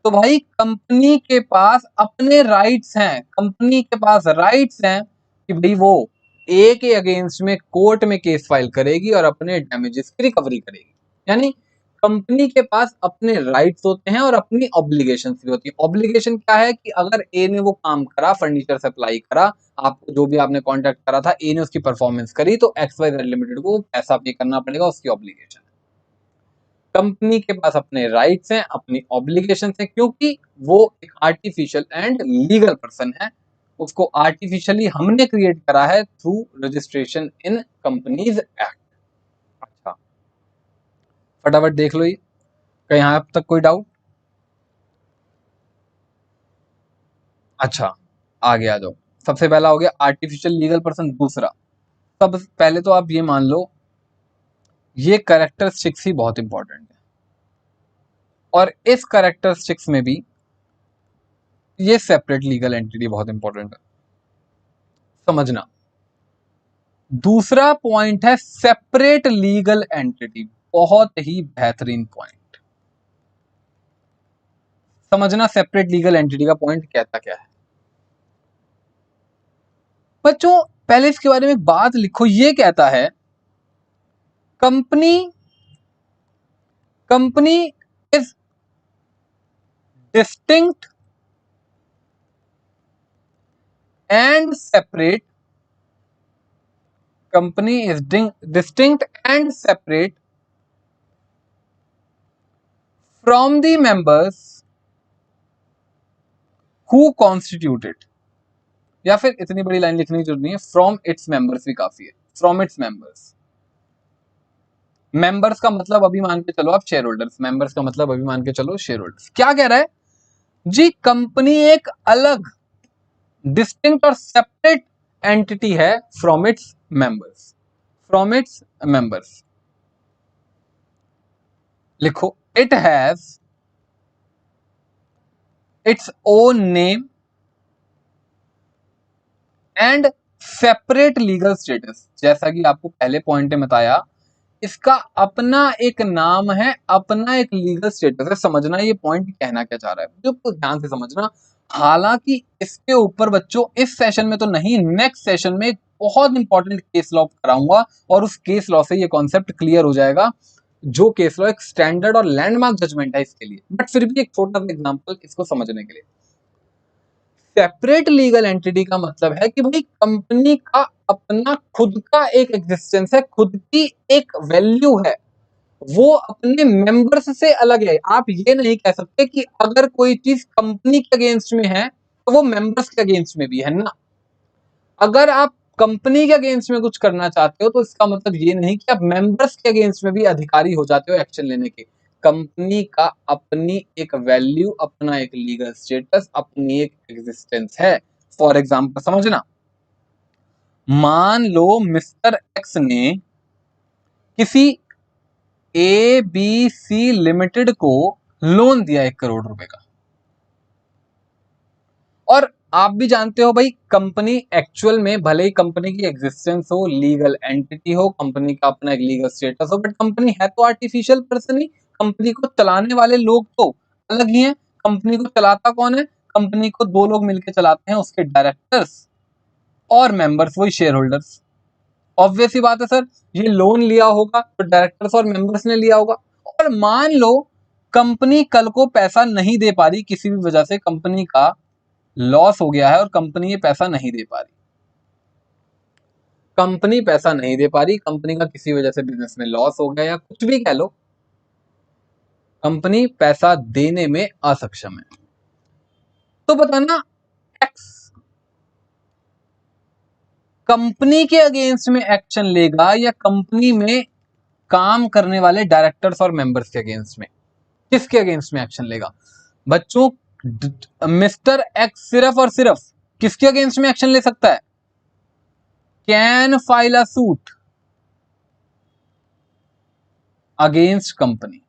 तो भाई कंपनी के पास अपने राइट्स हैं, कंपनी के पास राइट्स हैं कि भाई वो ए के अगेंस्ट में कोर्ट में केस फाइल करेगी और अपने डैमेजेस की रिकवरी करेगी। यानी कंपनी के पास अपने राइट्स होते हैं और अपनी ऑब्लिगेशंस भी होती है। ऑब्लिगेशन क्या है कि अगर ए ने वो काम करा, फर्नीचर सप्लाई करा, आपको जो भी आपने कॉन्ट्रैक्ट करा था, ए ने उसकी परफॉर्मेंस करी, तो XYZ लिमिटेड को पैसा पे करना पड़ेगा, उसकी ऑब्लिगेशन। कंपनी के पास अपने राइट्स हैं, अपनी ऑब्लिगेशंस हैं, क्योंकि वो एक आर्टिफिशियल एंड लीगल पर्सन है। उसको आर्टिफिशियली हमने क्रिएट करा है through registration in companies act. अच्छा, फटाफट देख लो ये, कहीं यहां तक कोई डाउट? अच्छा, आगे आ जाओ। सबसे पहला हो गया आर्टिफिशियल लीगल पर्सन। दूसरा, सब पहले तो आप ये मान लो, ये कैरेक्टरिस्टिक्स ही बहुत इंपॉर्टेंट है, और इस कैरेक्टरिस्टिक्स में भी ये सेपरेट लीगल एंटिटी बहुत इंपॉर्टेंट है, समझना। दूसरा पॉइंट है सेपरेट लीगल एंटिटी, बहुत ही बेहतरीन पॉइंट। समझना सेपरेट लीगल एंटिटी का पॉइंट कहता क्या है। बच्चों पहले इसके बारे में एक बात लिखो, ये कहता है company company is distinct and separate, company is distinct and separate from the members who constitute it. या फिर इतनी बड़ी लाइन लिखने की जरूरत नहीं है, फ्रॉम इट्स मेंबर्स भी काफी है। फ्रॉम इट्स मेंबर्स, मेंबर्स का मतलब अभी मान के चलो आप शेयर होल्डर्स, मेंबर्स का मतलब अभी मान के चलो शेयर होल्डर्स। क्या कह रहा है जी, कंपनी एक अलग, डिस्टिंक्ट और सेपरेट एंटिटी है from its members. From its members लिखो, it has its own name and separate legal status. जैसा कि आपको पहले पॉइंट में बताया, इसका अपना एक नाम है, अपना एक लीगल स्टेटस है। समझना ये पॉइंट कहना क्या चाह रहा है, बिल्कुल ध्यान से समझना। हालांकि इसके ऊपर बच्चों इस सेशन में तो नहीं, नेक्स्ट सेशन में एक बहुत इंपॉर्टेंट केस लॉ कराऊंगा, और उस केस लॉ से ये कॉन्सेप्ट क्लियर हो जाएगा। जो केस लॉ एक स्टैंडर्ड और लैंडमार्क जजमेंट है इसके लिए, बट फिर भी एक छोटा सा एग्जाम्पल इसको समझने के लिए। सेपरेट लीगल एंटिटी का मतलब है कि भाई कंपनी का अपना खुद का एक एग्जिस्टेंस है, खुद की एक वैल्यू है, वो अपने मेंबर्स से अलग है। आप ये नहीं कह सकते कि अगर कोई चीज कंपनी के अगेंस्ट में है तो वो मेंबर्स के अगेंस्ट में भी है ना। अगर आप कंपनी के अगेंस्ट में कुछ करना चाहते हो तो इसका मतलब ये नहीं कि आप मेंबर्स के अगेंस्ट में भी अधिकारी हो जाते हो एक्शन लेने के। कंपनी का अपनी एक वैल्यू, अपना एक लीगल स्टेटस, अपनी एक एग्जिस्टेंस है। फॉर एग्जाम्पल समझना, मान लो मिस्टर एक्स ने किसी ABC लिमिटेड को लोन दिया 1 करोड़ रुपए का, और आप भी जानते हो भाई कंपनी एक्चुअल में भले ही कंपनी की एग्जिस्टेंस हो, लीगल एंटिटी हो, कंपनी का अपना एक लीगल स्टेटस हो, बट कंपनी है तो आर्टिफिशियल पर्सन ही। कंपनी को चलाने वाले लोग तो अलग ही हैं। कंपनी को चलाता कौन है? कंपनी को दो लोग मिलकर चलाते हैं, उसके डायरेक्टर्स और मेंबर्स, वही शेयर होल्डर्स। ऑब्वियस ही बात है सर, ये लोन लिया होगा तो डायरेक्टर्स और मेंबर्स ने लिया होगा। और मान लो कंपनी कल को पैसा नहीं दे पा रही, किसी भी वजह से कंपनी का लॉस हो गया है और कंपनी ये पैसा नहीं दे पा रही, कंपनी पैसा नहीं दे पा रही, कंपनी का किसी वजह से बिजनेस में लॉस हो गया या कुछ भी कह लो, कंपनी पैसा देने में असक्षम है। तो बताना एक्स कंपनी के अगेंस्ट में एक्शन लेगा या कंपनी में काम करने वाले डायरेक्टर्स और मेंबर्स के अगेंस्ट में, किसके अगेंस्ट में एक्शन लेगा? बच्चों, मिस्टर एक्स सिर्फ और सिर्फ किसके अगेंस्ट में एक्शन ले सकता है? Can file a suit against company,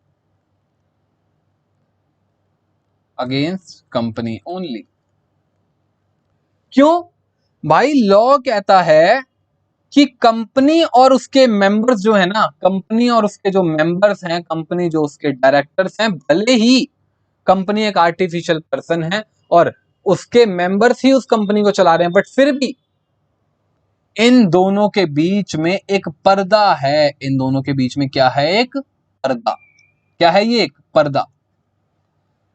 against company only. क्यों भाई? लॉ कहता है कि कंपनी और उसके मेंबर्स जो है ना, कंपनी और उसके जो मेंबर्स हैं, कंपनी जो उसके डायरेक्टर्स हैं, भले ही कंपनी एक आर्टिफिशियल पर्सन है और उसके मेंबर्स ही उस कंपनी को चला रहे हैं, बट फिर भी इन दोनों के बीच में एक पर्दा है। इन दोनों के बीच में क्या है? एक पर्दा। क्या है ये? एक पर्दा।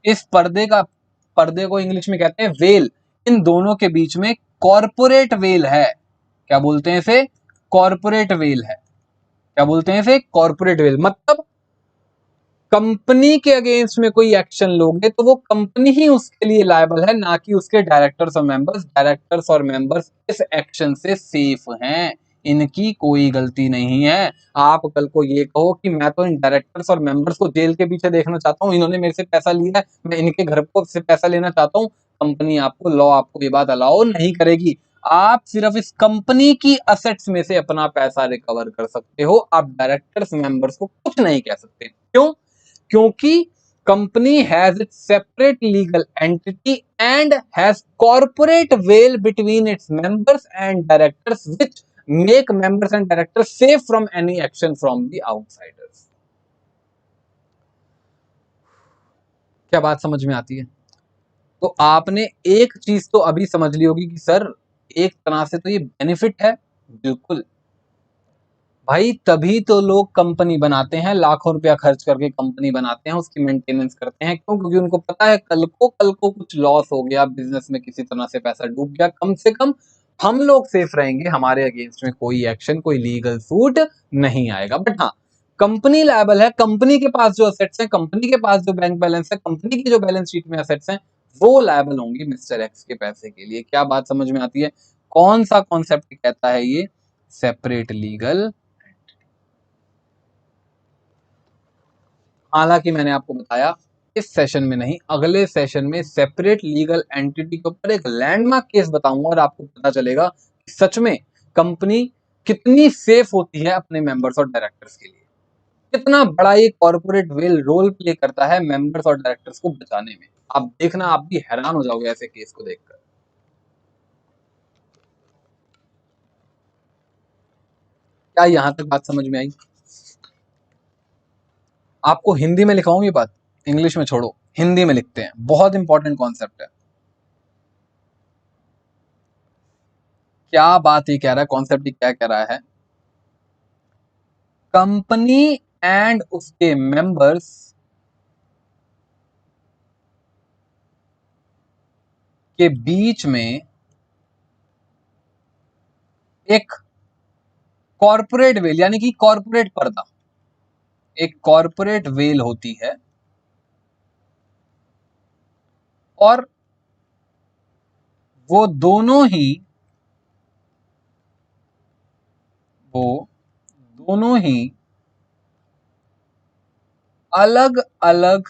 इस पर्दे को इंग्लिश में कहते हैं वेल। इन दोनों के बीच में कॉर्पोरेट वेल है। क्या बोलते हैं इसे? कॉर्पोरेट वेल है। क्या बोलते हैं इसे? Corporate veil. मतलब कंपनी के अगेंस्ट में कोई एक्शन लोगे तो वो कंपनी ही उसके लिए लायबल है, ना कि उसके डायरेक्टर्स और मेंबर्स। डायरेक्टर्स और मेंबर्स इस एक्शन से सेफ हैं, इनकी कोई गलती नहीं है। आप कल को ये कहो कि मैं तो इन डायरेक्टर्स और मेंबर्स को जेल के पीछे देखना चाहता हूं, इन्होंने मेरे से पैसा लिया है, मैं इनके घर को से पैसा लेना चाहता हूं, कंपनी आपको, लॉ आपको ये बात अलाउ नहीं करेगी। आप सिर्फ इस कंपनी की असेट्स में से अपना पैसा रिकवर कर सकते हो, आप डायरेक्टर्स मेंबर्स को कुछ नहीं कह सकते। क्यों? क्योंकि company has its separate legal entity and has corporate veil between its members and directors which make members and directors safe from any action from the outsiders. क्या बात समझ में आती है? तो आपने एक चीज तो अभी समझ ली होगी कि सर एक तरह से तो ये बेनिफिट है। बिल्कुल भाई, तभी तो लोग कंपनी बनाते हैं, लाखों रुपया खर्च करके कंपनी बनाते हैं, उसकी मेंटेनेंस करते हैं। क्यों? क्योंकि उनको पता है कल को कुछ लॉस हो गया, बिजनेस में किसी तरह से पैसा डूब गया, कम से कम हम लोग सेफ रहेंगे, हमारे अगेंस्ट में कोई एक्शन, कोई लीगल सूट नहीं आएगा। बट हाँ, कंपनी लायबल है। कंपनी के पास जो असेट्स हैं, कंपनी के पास जो बैंक बैलेंस है, कंपनी की जो बैलेंस शीट में असेट्स हैं, वो लायबल होंगी मिस्टर एक्स के पैसे के लिए। क्या बात समझ में आती है? कौन सा कॉन्सेप्ट कहता है ये? Separate legal. हालांकि मैंने आपको बताया इस सेशन में नहीं, अगले सेशन में सेपरेट लीगल एंटिटी के ऊपर एक लैंडमार्क केस बताऊंगा और आपको पता चलेगा कि सच में कंपनी कितनी सेफ होती है अपने मेंबर्स और डायरेक्टर्स के लिए, कितना बड़ा ये कॉर्पोरेट वेल रोल प्ले करता है मेंबर्स और डायरेक्टर्स को बचाने में। आप देखना, आप भी हैरान हो जाओगे ऐसे केस को देखकर। क्या यहां तक बात समझ में आई? आपको हिंदी में लिखाऊं ये बात, इंग्लिश में छोड़ो, हिंदी में लिखते हैं, बहुत इंपॉर्टेंट कॉन्सेप्ट है। क्या बात ये कह रहा है, कॉन्सेप्ट ही क्या कह रहा है? कंपनी एंड उसके मेंबर्स के बीच में एक कॉर्पोरेट वेल, यानी कि कॉर्पोरेट पर्दा, एक कॉर्पोरेट वेल होती है, और वो दोनों ही वो दोनों ही अलग अलग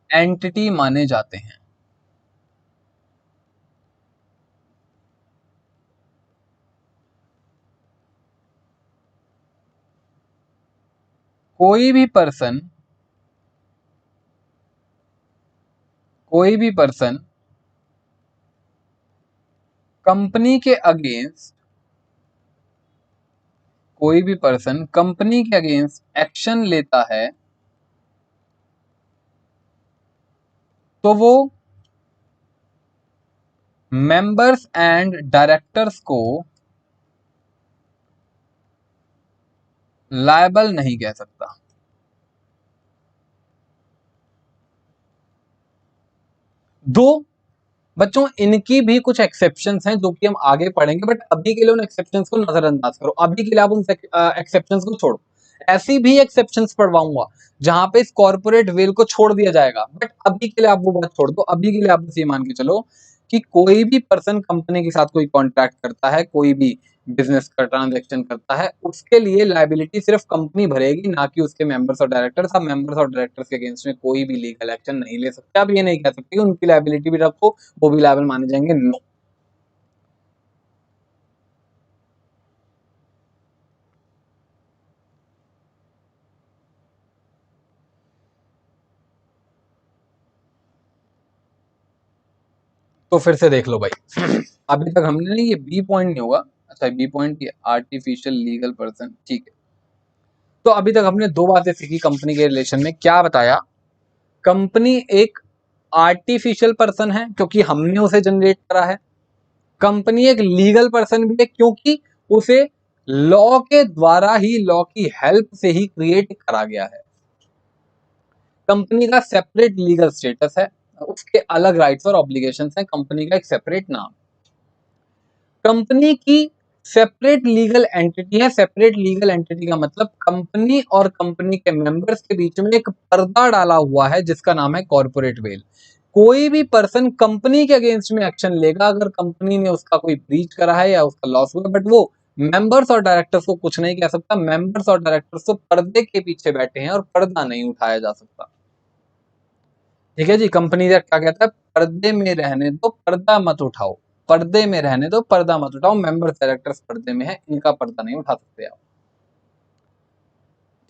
एंटिटी माने जाते हैं। कोई भी पर्सन कोई भी पर्सन कंपनी के अगेंस्ट कोई भी पर्सन कंपनी के अगेंस्ट एक्शन लेता है तो वो मेंबर्स एंड डायरेक्टर्स को लायबल नहीं कह सकता। दो बच्चों, इनकी भी कुछ एक्सेप्शंस हैं जो कि हम आगे पढ़ेंगे, बट अभी के लिए उन एक्सेप्शंस को नजरअंदाज करो, अभी के लिए आप उन एक्सेप्शंस को छोड़ो। ऐसी भी एक्सेप्शंस पढ़वाऊंगा जहां पे इस कॉर्पोरेट वेल को छोड़ दिया जाएगा, बट अभी के लिए आप वो बात छोड़ दो। अभी के लिए आप बस ये मान के चलो कि कोई भी पर्सन कंपनी के साथ कोई कॉन्ट्रैक्ट करता है, कोई भी बिजनेस का ट्रांजैक्शन करता है, उसके लिए लायबिलिटी सिर्फ कंपनी भरेगी, ना कि उसके मेंबर्स और डायरेक्टर्स। अब मेंबर्स और डायरेक्टर्स के अगेंस्ट में कोई भी लीगल एक्शन नहीं ले सकते। अब ये नहीं कह सकते कि उनकी लायबिलिटी भी रखो, वो भी लायबल माने जाएंगे, नो। तो फिर से देख लो भाई, अभी तक हमने नहीं, ये बी पॉइंट नहीं होगा, अच्छा बी पॉइंट, ये आर्टिफिशियल लीगल पर्सन, ठीक है। तो अभी तक हमने दो बातें सीखी कंपनी के रिलेशन में। क्या बताया? कंपनी एक आर्टिफिशियल पर्सन है क्योंकि हमने उसे जनरेट करा है। कंपनी एक लीगल पर्सन भी है क्योंकि उसे लॉ के द्वारा ही, लॉ की हेल्प से ही क्रिएट करा गया है। कंपनी का सेपरेट लीगल स्टेटस है, उसके अलग राइट्स और ऑब्लिगेशंस हैं, कंपनी का एक सेपरेट नाम। कंपनी की सेपरेट लीगल एंटिटी है। सेपरेट लीगल एंटिटी का मतलब कंपनी और कंपनी के मेंबर्स के बीच में एक पर्दा डाला हुआ है जिसका नाम है कॉर्पोरेट वेल। कोई भी पर्सन कंपनी के अगेंस्ट में एक्शन लेगा अगर कंपनी ने उसका कोई ब्रीच करा है या उसका लॉस हुआ, बट वो मेंबर्स और डायरेक्टर्स को कुछ नहीं कह सकता। मेंबर्स और डायरेक्टर्स तो पर्दे के पीछे बैठे हैं और पर्दा नहीं उठाया जा सकता। ठीक है जी, कंपनी क्या कहता है? पर्दे में रहने दो, पर्दा मत उठाओ। पर्दे में रहने दो, पर्दा मत उठाओ। मेंबर्स डायरेक्टर्स पर्दे में है, इनका पर्दा नहीं उठा सकते आप।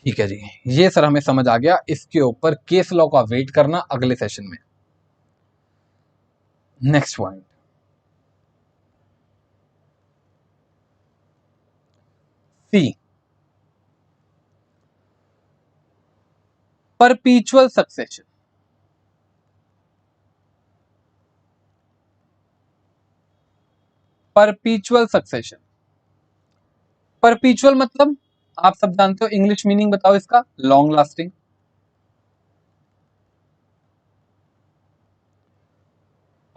ठीक है जी, ये सर हमें समझ आ गया। इसके ऊपर केस लॉ का वेट करना अगले सेशन में। Next point, C, perpetual succession. Perpetual succession, perpetual मतलब आप सब जानते हो। इंग्लिश मीनिंग बताओ इसका? Long lasting.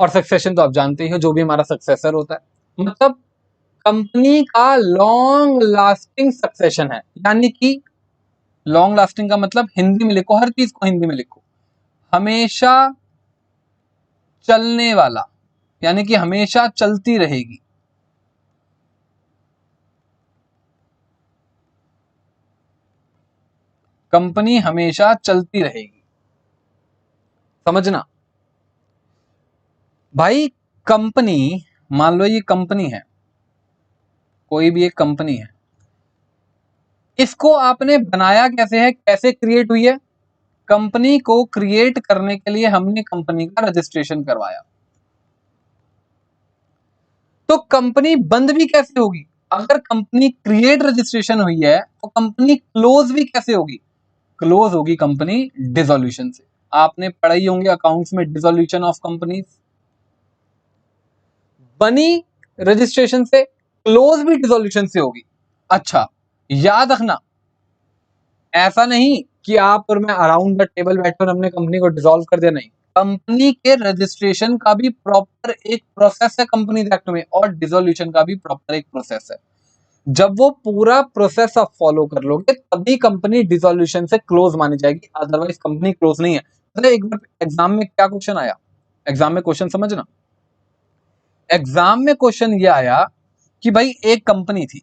और सक्सेशन तो आप जानते ही हो, जो भी हमारा सक्सेसर होता है, मतलब कंपनी का लॉन्ग लास्टिंग सक्सेशन है। यानी कि लॉन्ग लास्टिंग का मतलब हिंदी में लिखो, हर चीज को हिंदी में लिखो, हमेशा चलने वाला, यानी कि हमेशा चलती रहेगी। कंपनी हमेशा चलती रहेगी, समझना भाई। कंपनी, मान लो ये कंपनी है, कोई भी एक कंपनी है, इसको आपने बनाया कैसे है, कैसे क्रिएट हुई है? कंपनी को क्रिएट करने के लिए हमने कंपनी का रजिस्ट्रेशन करवाया। तो कंपनी बंद भी कैसे होगी? अगर कंपनी क्रिएट रजिस्ट्रेशन हुई है तो कंपनी क्लोज भी कैसे होगी? क्लोज होगी कंपनी डिसोल्यूशन से। आपने पढ़ाई होंगे अकाउंट्स में, डिसोल्यूशन ऑफ कंपनीज। बनी रजिस्ट्रेशन से, क्लोज भी डिसोल्यूशन से होगी। अच्छा, याद रखना, ऐसा नहीं कि आप और मैं अराउंड द टेबल बैठे और हमने कंपनी को डिसॉल्व कर दिया, नहीं। कंपनी के रजिस्ट्रेशन का भी प्रॉपर एक प्रोसेस है कंपनी एक्ट में, और डिसोल्यूशन का भी प्रॉपर एक प्रोसेस है। जब वो पूरा प्रोसेस आप फॉलो कर लोगे तभी कंपनी डिसोल्यूशन से क्लोज मानी जाएगी, अदरवाइज कंपनी क्लोज नहीं है। मतलब एक बार एग्जाम में क्या क्वेश्चन आया, एग्जाम में क्वेश्चन समझना। एग्जाम में क्वेश्चन ये आया कि भाई एक कंपनी थी,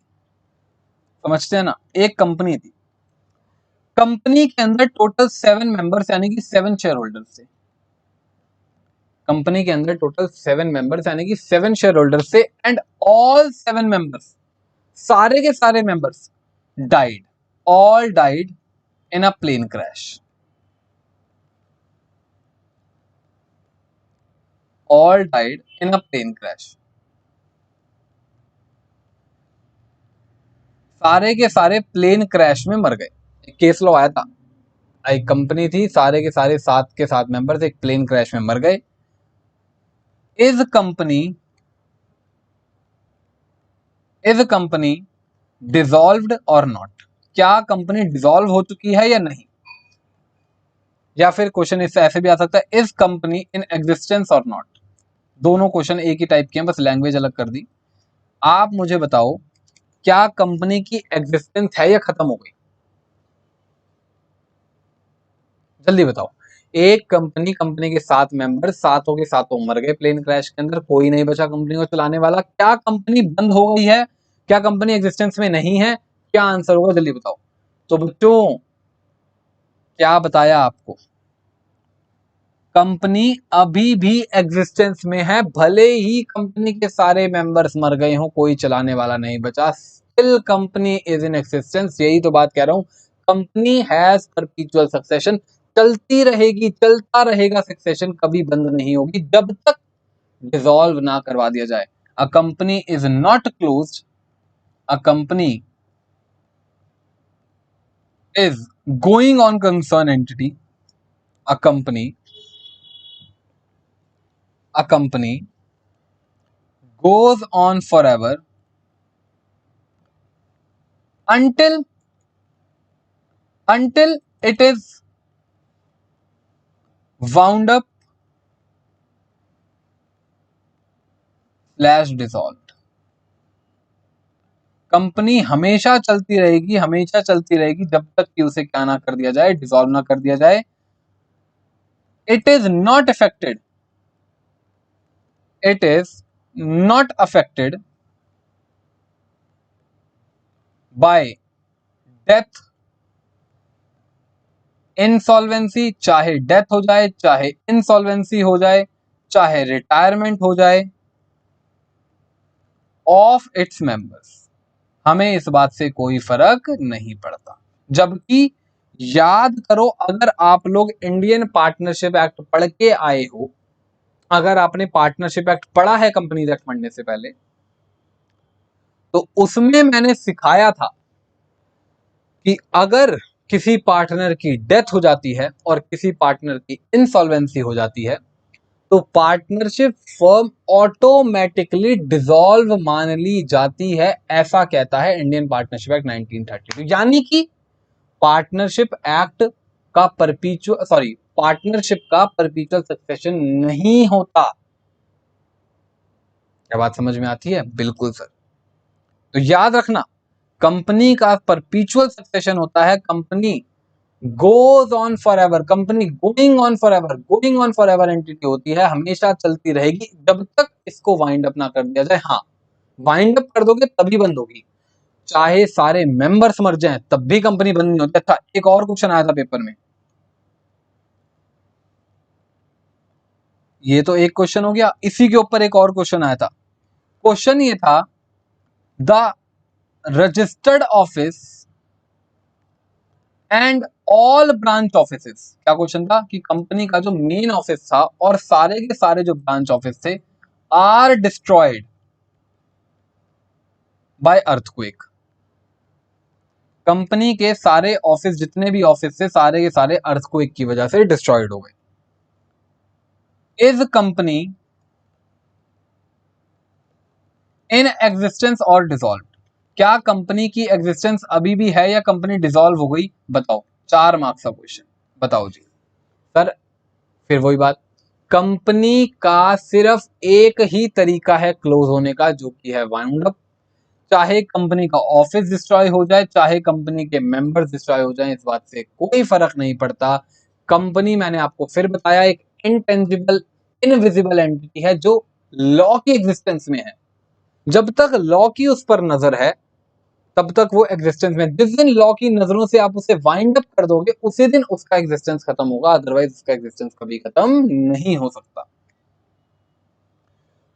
समझते हैं ना, एक कंपनी थी, कंपनी के अंदर टोटल 7 मेंबर्स यानी कि 7 शेयर होल्डर्स थे। कंपनी के अंदर टोटल 7 मेंबर्स यानी कि 7 शेयर होल्डर्स थे, एंड ऑल 7 मेंबर्स, सारे के सारे members died, all died in a plane crash. All died in a plane crash, सारे के सारे प्लेन क्रैश में मर गए। केस लो आया था, एक कंपनी थी, सारे के सारे 7 के 7 मेंबर्स एक प्लेन क्रैश में मर गए। इज कंपनी डिसॉल्व्ड और नॉट? क्या कंपनी डिसॉल्व हो चुकी है या नहीं? या फिर क्वेश्चन इससे ऐसे भी आ सकता है, इज कंपनी इन एग्जिस्टेंस और नॉट? दोनों क्वेश्चन एक ही टाइप के हैं, बस लैंग्वेज अलग कर दी। आप मुझे बताओ, क्या कंपनी की एग्जिस्टेंस है या खत्म हो गई? जल्दी बताओ। एक कंपनी के 7 मेंबर, सातों के सातों मर गए प्लेन क्रैश के अंदर, कोई नहीं बचा कंपनी को चलाने वाला। क्या कंपनी बंद हो गई है? क्या कंपनी एग्जिस्टेंस में नहीं है? क्या आंसर होगा, जल्दी बताओ। तो बच्चों क्या बताया आपको, कंपनी अभी भी एग्जिस्टेंस में है, भले ही कंपनी के सारे मेंबर्स मर गए हों, कोई चलाने वाला नहीं बचा, still company is in existence. यही तो बात कह रहा हूं, कंपनी हैज परपीचुअल सक्सेशन, चलती रहेगी, चलता रहेगा सक्सेशन, कभी बंद नहीं होगी जब तक डिसॉल्व ना करवा दिया जाए। A company is not closed, a company is going on concern entity, a company goes on forever until it is wound up / dissolved। Company हमेशा चलती रहेगी, हमेशा चलती रहेगी जब तक कि उसे क्या ना कर दिया जाए, डिसॉल्व ना कर दिया जाए। It is not affected, it is not affected by death, insolvency, चाहे डेथ हो जाए, चाहे इंसॉल्वेंसी हो जाए, चाहे रिटायरमेंट हो जाए, ऑफ इट्स मेंबर्स। हमें इस बात से कोई फर्क नहीं पड़ता। जबकि याद करो, अगर आप लोग इंडियन पार्टनरशिप एक्ट पढ़ के आए हो, अगर आपने पार्टनरशिप एक्ट पढ़ा है कंपनीज एक्ट पढ़ने से पहले, तो उसमें मैंने सिखाया था कि अगर किसी पार्टनर की डेथ हो जाती है और किसी पार्टनर की इंसॉल्वेंसी हो जाती है, तो पार्टनरशिप फर्म ऑटोमेटिकली डिसॉल्व मान ली जाती है, ऐसा कहता है इंडियन पार्टनरशिप एक्ट 1932। यानी कि पार्टनरशिप का परपीचुअल सक्सेशन नहीं होता। क्या बात समझ में आती है? बिल्कुल सर। तो याद रखना, कंपनी का परपीचुअल सक्सेशन होता है, company goes on for ever, company going on for ever entity होती है, हमेशा चलती रहेगी जब तक इसको वाइंड अप ना कर दिया जाए। हाँ, वाइंड अप कर दोगे तभी बंद होगी, चाहे सारे मेंबर्स मर जाएं तब भी कंपनी बंद नहीं होती। अच्छा, एक और क्वेश्चन आया था पेपर में, ये तो एक क्वेश्चन हो गया, इसी के ऊपर एक और क्वेश्चन आया था। क्वेश्चन ये था, the registered office and all branch offices. क्या क्वेश्चन था कि कंपनी का जो मेन ऑफिस था और सारे के सारे जो ब्रांच ऑफिस थे, are destroyed by earthquake. Company के सारे ऑफिस, जितने भी ऑफिस थे, सारे के सारे अर्थक्वेक की वजह से डिस्ट्रॉयड हो गए। इज कंपनी इन एग्जिस्टेंस और डिसॉल्व? क्या कंपनी की एग्जिस्टेंस अभी भी है या कंपनी डिसॉल्व हो गई? बताओ, 4 मार्क्स का क्वेश्चन, बताओ जी। सर फिर वही बात, कंपनी का सिर्फ एक ही तरीका है क्लोज होने का, जो कि है वाइंड अप। चाहे कंपनी का ऑफिस डिस्ट्रॉय हो जाए, चाहे कंपनी के मेंबर्स डिस्ट्रॉय हो जाए, इस बात से कोई फर्क नहीं पड़ता। कंपनी, मैंने आपको फिर बताया, एक इनटेंजिबल इनविजिबल एंटिटी है जो लॉ की एग्जिस्टेंस में है। जब तक लॉ की उस पर नजर है तब तक वो एग्जिस्टेंस में। जिस दिन लॉ की नजरों से आप उसे वाइंड अप कर दोगे, उसी दिन उसका एग्जिस्टेंस खत्म होगा, अदरवाइज उसका एग्जिस्टेंस कभी खत्म नहीं हो सकता।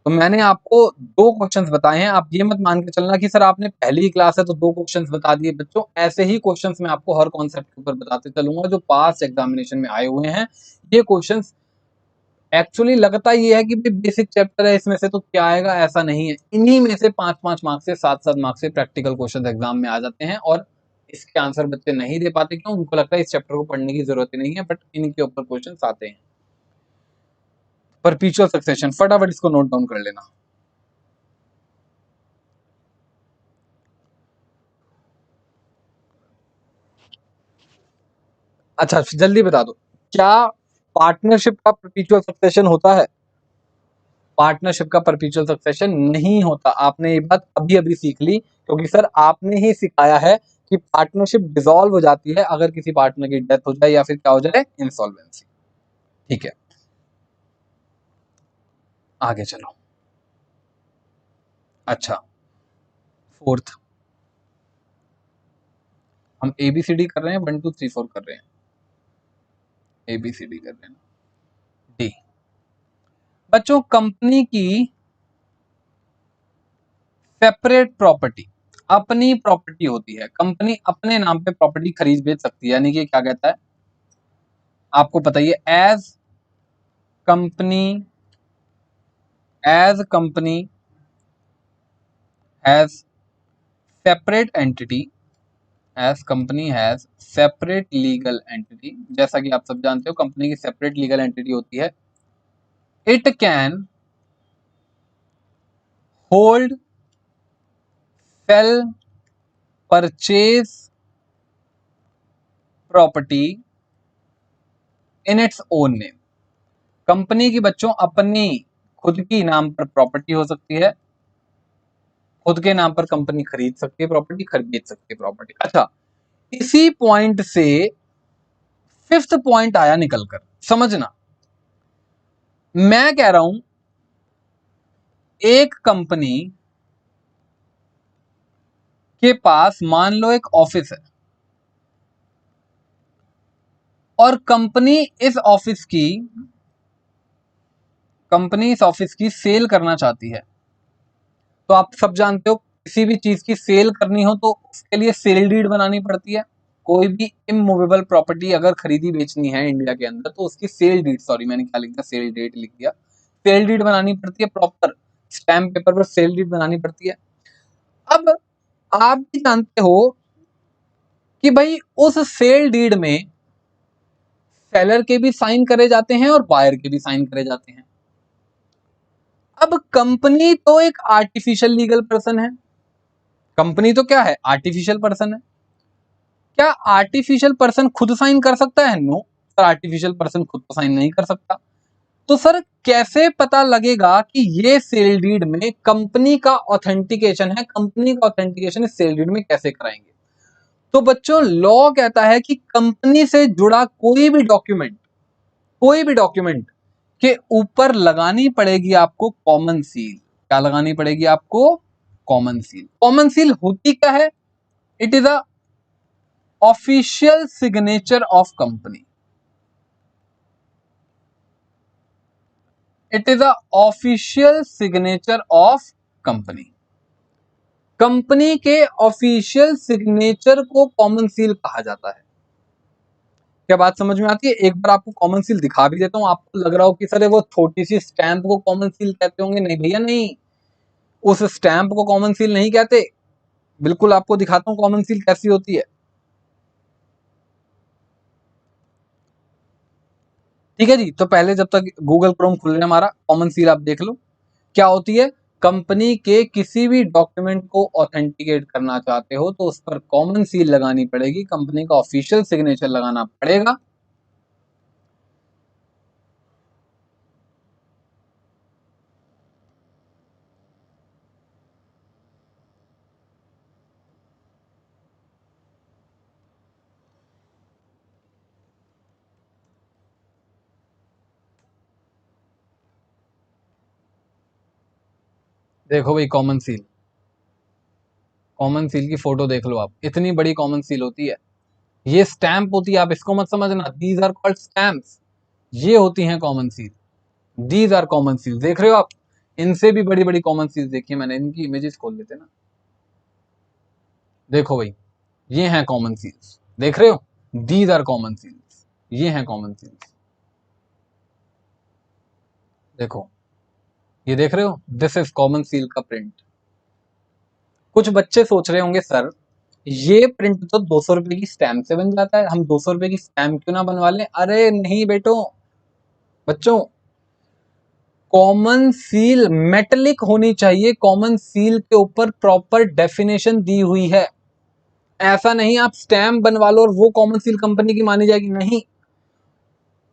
तो मैंने आपको 2 क्वेश्चंस बताए हैं, आप ये मत मान के चलना कि सर आपने पहली क्लास है तो 2 क्वेश्चंस बता दिए। बच्चों, ऐसे ही क्वेश्चंस मैं आपको हर कॉन्सेप्ट के ऊपर बताते चलूंगा जो पास्ट एग्जामिनेशन में आए हुए हैं। ये क्वेश्चंस एक्चुअली लगता ये है कि बेसिक चैप्टर है इसमें से तो क्या आएगा, ऐसा नहीं है। इन्हीं में से 5-5 मार्क्स से 7-7 मार्क्स से प्रैक्टिकल क्वेश्चन एग्जाम में आ जाते हैं और इसके आंसर बच्चे नहीं दे पाते। क्यों? उनको लगता है इस चैप्टर को पढ़ने की जरूरत ही नहीं है, बट इनके ऊपर क्वेश्चन आते हैं। परपीचुअल सक्सेशन, फटाफट इसको नोट डाउन कर लेना। अच्छा, जल्दी बता दो, क्या पार्टनरशिप का परपीचुअल सक्सेशन होता है? पार्टनरशिप का परपीचुअल सक्सेशन नहीं होता। आपने ये बात अभी अभी सीख ली, क्योंकि सर आपने ही सिखाया है कि पार्टनरशिप डिसॉल्व हो जाती है अगर किसी पार्टनर की डेथ हो जाए या फिर क्या हो जाए, इंसॉल्वेंसी। ठीक है, आगे चलो। अच्छा, फोर्थ, हम एबीसीडी कर रहे हैं, 1 2 3 4 कर रहे हैं, एबीसीडी कर रहे हैं। डी, बच्चों कंपनी की सेपरेट प्रॉपर्टी, अपनी प्रॉपर्टी होती है। कंपनी अपने नाम पे प्रॉपर्टी खरीद बेच सकती है, यानी कि क्या कहता है आपको पता ही है, company as company has separate entity, as company has separate legal entity, जैसा कि आप सब जानते हो कंपनी की सेपरेट लीगल एंटिटी होती है। It can hold, sell, purchase property in its own name. Company की बच्चों अपनी खुद की नाम पर प्रॉपर्टी हो सकती है, खुद के नाम पर कंपनी खरीद सकती है प्रॉपर्टी, खरीद सकती है प्रॉपर्टी। अच्छा, इसी पॉइंट से फिफ्थ पॉइंट आया निकलकर, समझना। मैं कह रहा हूं एक कंपनी के पास मान लो एक ऑफिस है और कंपनी इस ऑफिस की सेल करना चाहती है। तो आप सब जानते हो किसी भी चीज की सेल करनी हो तो उसके लिए सेल डीड बनानी पड़ती है। कोई भी इमूवेबल प्रॉपर्टी अगर खरीदी बेचनी है इंडिया के अंदर तो उसकी सेल डीड, सॉरी मैंने क्या लिख दिया, सेल डेट लिख दिया, सेल डीड बनानी पड़ती है, प्रॉपर स्टैम्प पेपर पर सेल डीड बनानी पड़ती है। अब आप भी जानते हो कि भाई उस सेल डीड में सेलर के भी साइन करे जाते हैं और बायर के भी साइन करे जाते हैं। अब कंपनी तो एक आर्टिफिशियल लीगल पर्सन है, कंपनी तो क्या है, आर्टिफिशियल पर्सन है। क्या आर्टिफिशियल पर्सन खुद साइन कर सकता है? नो सर, आर्टिफिशियल पर्सन खुद तो साइन नहीं कर सकता। तो सर कैसे पता लगेगा कि ये सेल डीड में कंपनी का ऑथेंटिकेशन है, कंपनी का ऑथेंटिकेशन इस सेल डीड में कैसे कराएंगे? तो बच्चों लॉ कहता है कि कंपनी से जुड़ा कोई भी डॉक्यूमेंट के ऊपर लगानी पड़ेगी आपको कॉमन सील। क्या लगानी पड़ेगी आपको? Common seal. कॉमन सील होती क्या है? It is a official signature of company. It is a official signature of company. Company के ऑफिशियल सिग्नेचर को कॉमन सील कहा जाता है। क्या बात समझ में आती है? एक बार आपको कॉमन सील दिखा भी देता हूं, आपको लग रहा हो कि सर वो छोटी सी स्टैंप को कॉमन सील कहते होंगे। नहीं भैया नहीं, उस स्टैंप को कॉमन सील नहीं कहते। बिल्कुल आपको दिखाता हूं कॉमन सील कैसी होती है। ठीक है जी, तो पहले जब तक गूगल क्रोम खुल रहा है हमारा, कॉमन सील आप देख लो क्या होती है। कंपनी के किसी भी डॉक्यूमेंट को ऑथेंटिकेट करना चाहते हो तो उस पर कॉमन सील लगानी पड़ेगी, कंपनी का ऑफिशियल सिग्नेचर लगाना पड़ेगा। देखो भाई कॉमन सील की फोटो देख लो आप, इतनी बड़ी कॉमन सील होती है। ये स्टैंप होती है, आप इसको मत समझना, दीज आर कॉल्ड स्टैम्प्स। ये होती हैं common seal, these are common seal. देख रहे हो आप, इनसे भी बड़ी बड़ी कॉमन सील देखी है मैंने, इनकी इमेजेस खोल लेते ना। देखो भाई ये हैं कॉमन सील्स, देख रहे हो, दीज आर कॉमन सील्स, ये हैं कॉमन सील्स। देखो ये देख रहे हो, दिस इज कॉमन सील का प्रिंट। कुछ बच्चे सोच रहे होंगे सर ये प्रिंट तो 200 रुपए की स्टैम्प से बन जाता है, हम 200 रुपए की स्टैम्प क्यों ना बनवा लें? अरे नहीं बेटो, बच्चों कॉमन सील मेटेलिक होनी चाहिए, कॉमन सील के ऊपर प्रॉपर डेफिनेशन दी हुई है। ऐसा नहीं आप स्टैम्प बनवा लो और वो कॉमन सील कंपनी की मानी जाएगी, नहीं।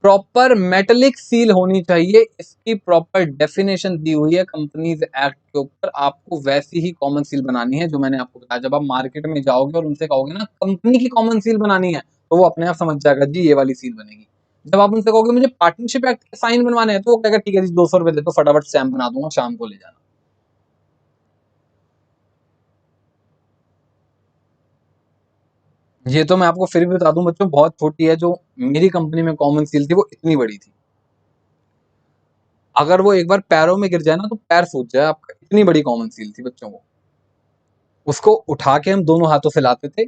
प्रॉपर मेटेलिक सील होनी चाहिए, इसकी प्रॉपर डेफिनेशन दी हुई है कंपनीज एक्ट के ऊपर। आपको वैसी ही कॉमन सील बनानी है जो मैंने आपको बताया। जब आप मार्केट में जाओगे और उनसे कहोगे ना कंपनी की कॉमन सील बनानी है, तो वो अपने आप समझ जाएगा जी ये वाली सील बनेगी। जब आप उनसे कहोगे मुझे पार्टनरशिप एक्ट के साइन बनवाने हैं, तो वो कहेगा ठीक है जी 200 रुपए दे दो, फटाफट स्टैम्प बना दूंगा, शाम को ले जाना। ये तो मैं आपको फिर भी बता दूं बच्चों, बहुत छोटी है। जो मेरी कंपनी में कॉमन सील थी वो इतनी बड़ी थी, अगर वो एक बार पैरों में गिर जाए ना तो पैर सूज जाए आपका, इतनी बड़ी कॉमन सील थी बच्चों को। उसको उठा के हम दोनों हाथों से लाते थे,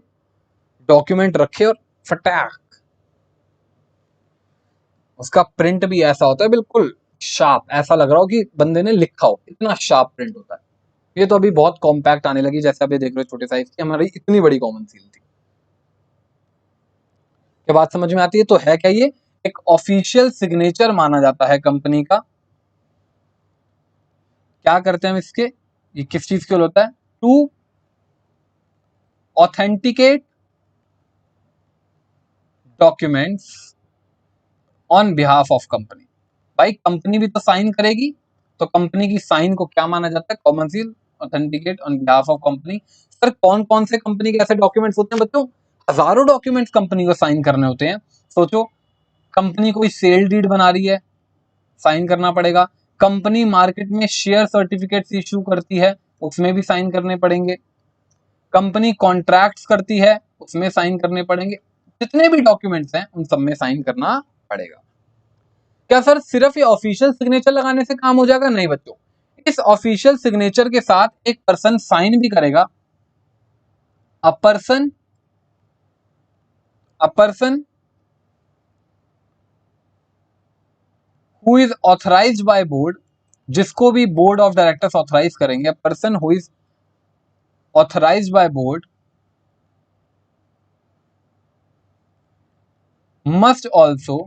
डॉक्यूमेंट रखे और फटाक। उसका प्रिंट भी ऐसा होता है बिल्कुल शार्प, ऐसा लग रहा हो कि बंदे ने लिखा हो, इतना शार्प प्रिंट होता है। ये तो अभी बहुत कॉम्पैक्ट आने लगी, जैसे आप ये देख रहे हो छोटे साइज की, हमारी इतनी बड़ी कॉमन सील थी। क्या बात समझ में आती है? तो है क्या ये? एक ऑफिशियल सिग्नेचर माना जाता है कंपनी का। क्या करते हैं हम इसके, ये किस चीज के लिए होता है? To authenticate documents on behalf of company. भाई कंपनी भी तो साइन करेगी, तो कंपनी की साइन को क्या माना जाता है? Common seal, authenticate on behalf of company. Sir कौन कौन से कंपनी के ऐसे डॉक्यूमेंट्स होते हैं बच्चों? हजारों डॉक्यूमेंट्स कंपनी को साइन करने होते हैं। सोचो, कंपनी कोई सेल डीड बना रही है, साइन करना पड़ेगा। कंपनी मार्केट में शेयर सर्टिफिकेट्स इशू करती है, उसमें भी साइन करने पड़ेंगे। कंपनी कॉन्ट्रैक्ट्स करती है, उसमें साइन करने पड़ेंगे। जितने भी डॉक्यूमेंट्स हैं उन सब में साइन करना पड़ेगा। क्या सर सिर्फ ये ऑफिशियल सिग्नेचर लगाने से काम हो जाएगा? नहीं बच्चों, इस ऑफिशियल सिग्नेचर के साथ एक पर्सन साइन भी करेगा। A person a person who is authorised by board, जिसको भी बोर्ड ऑफ डायरेक्टर्स ऑथराइज करेंगे, person who is authorised by board must also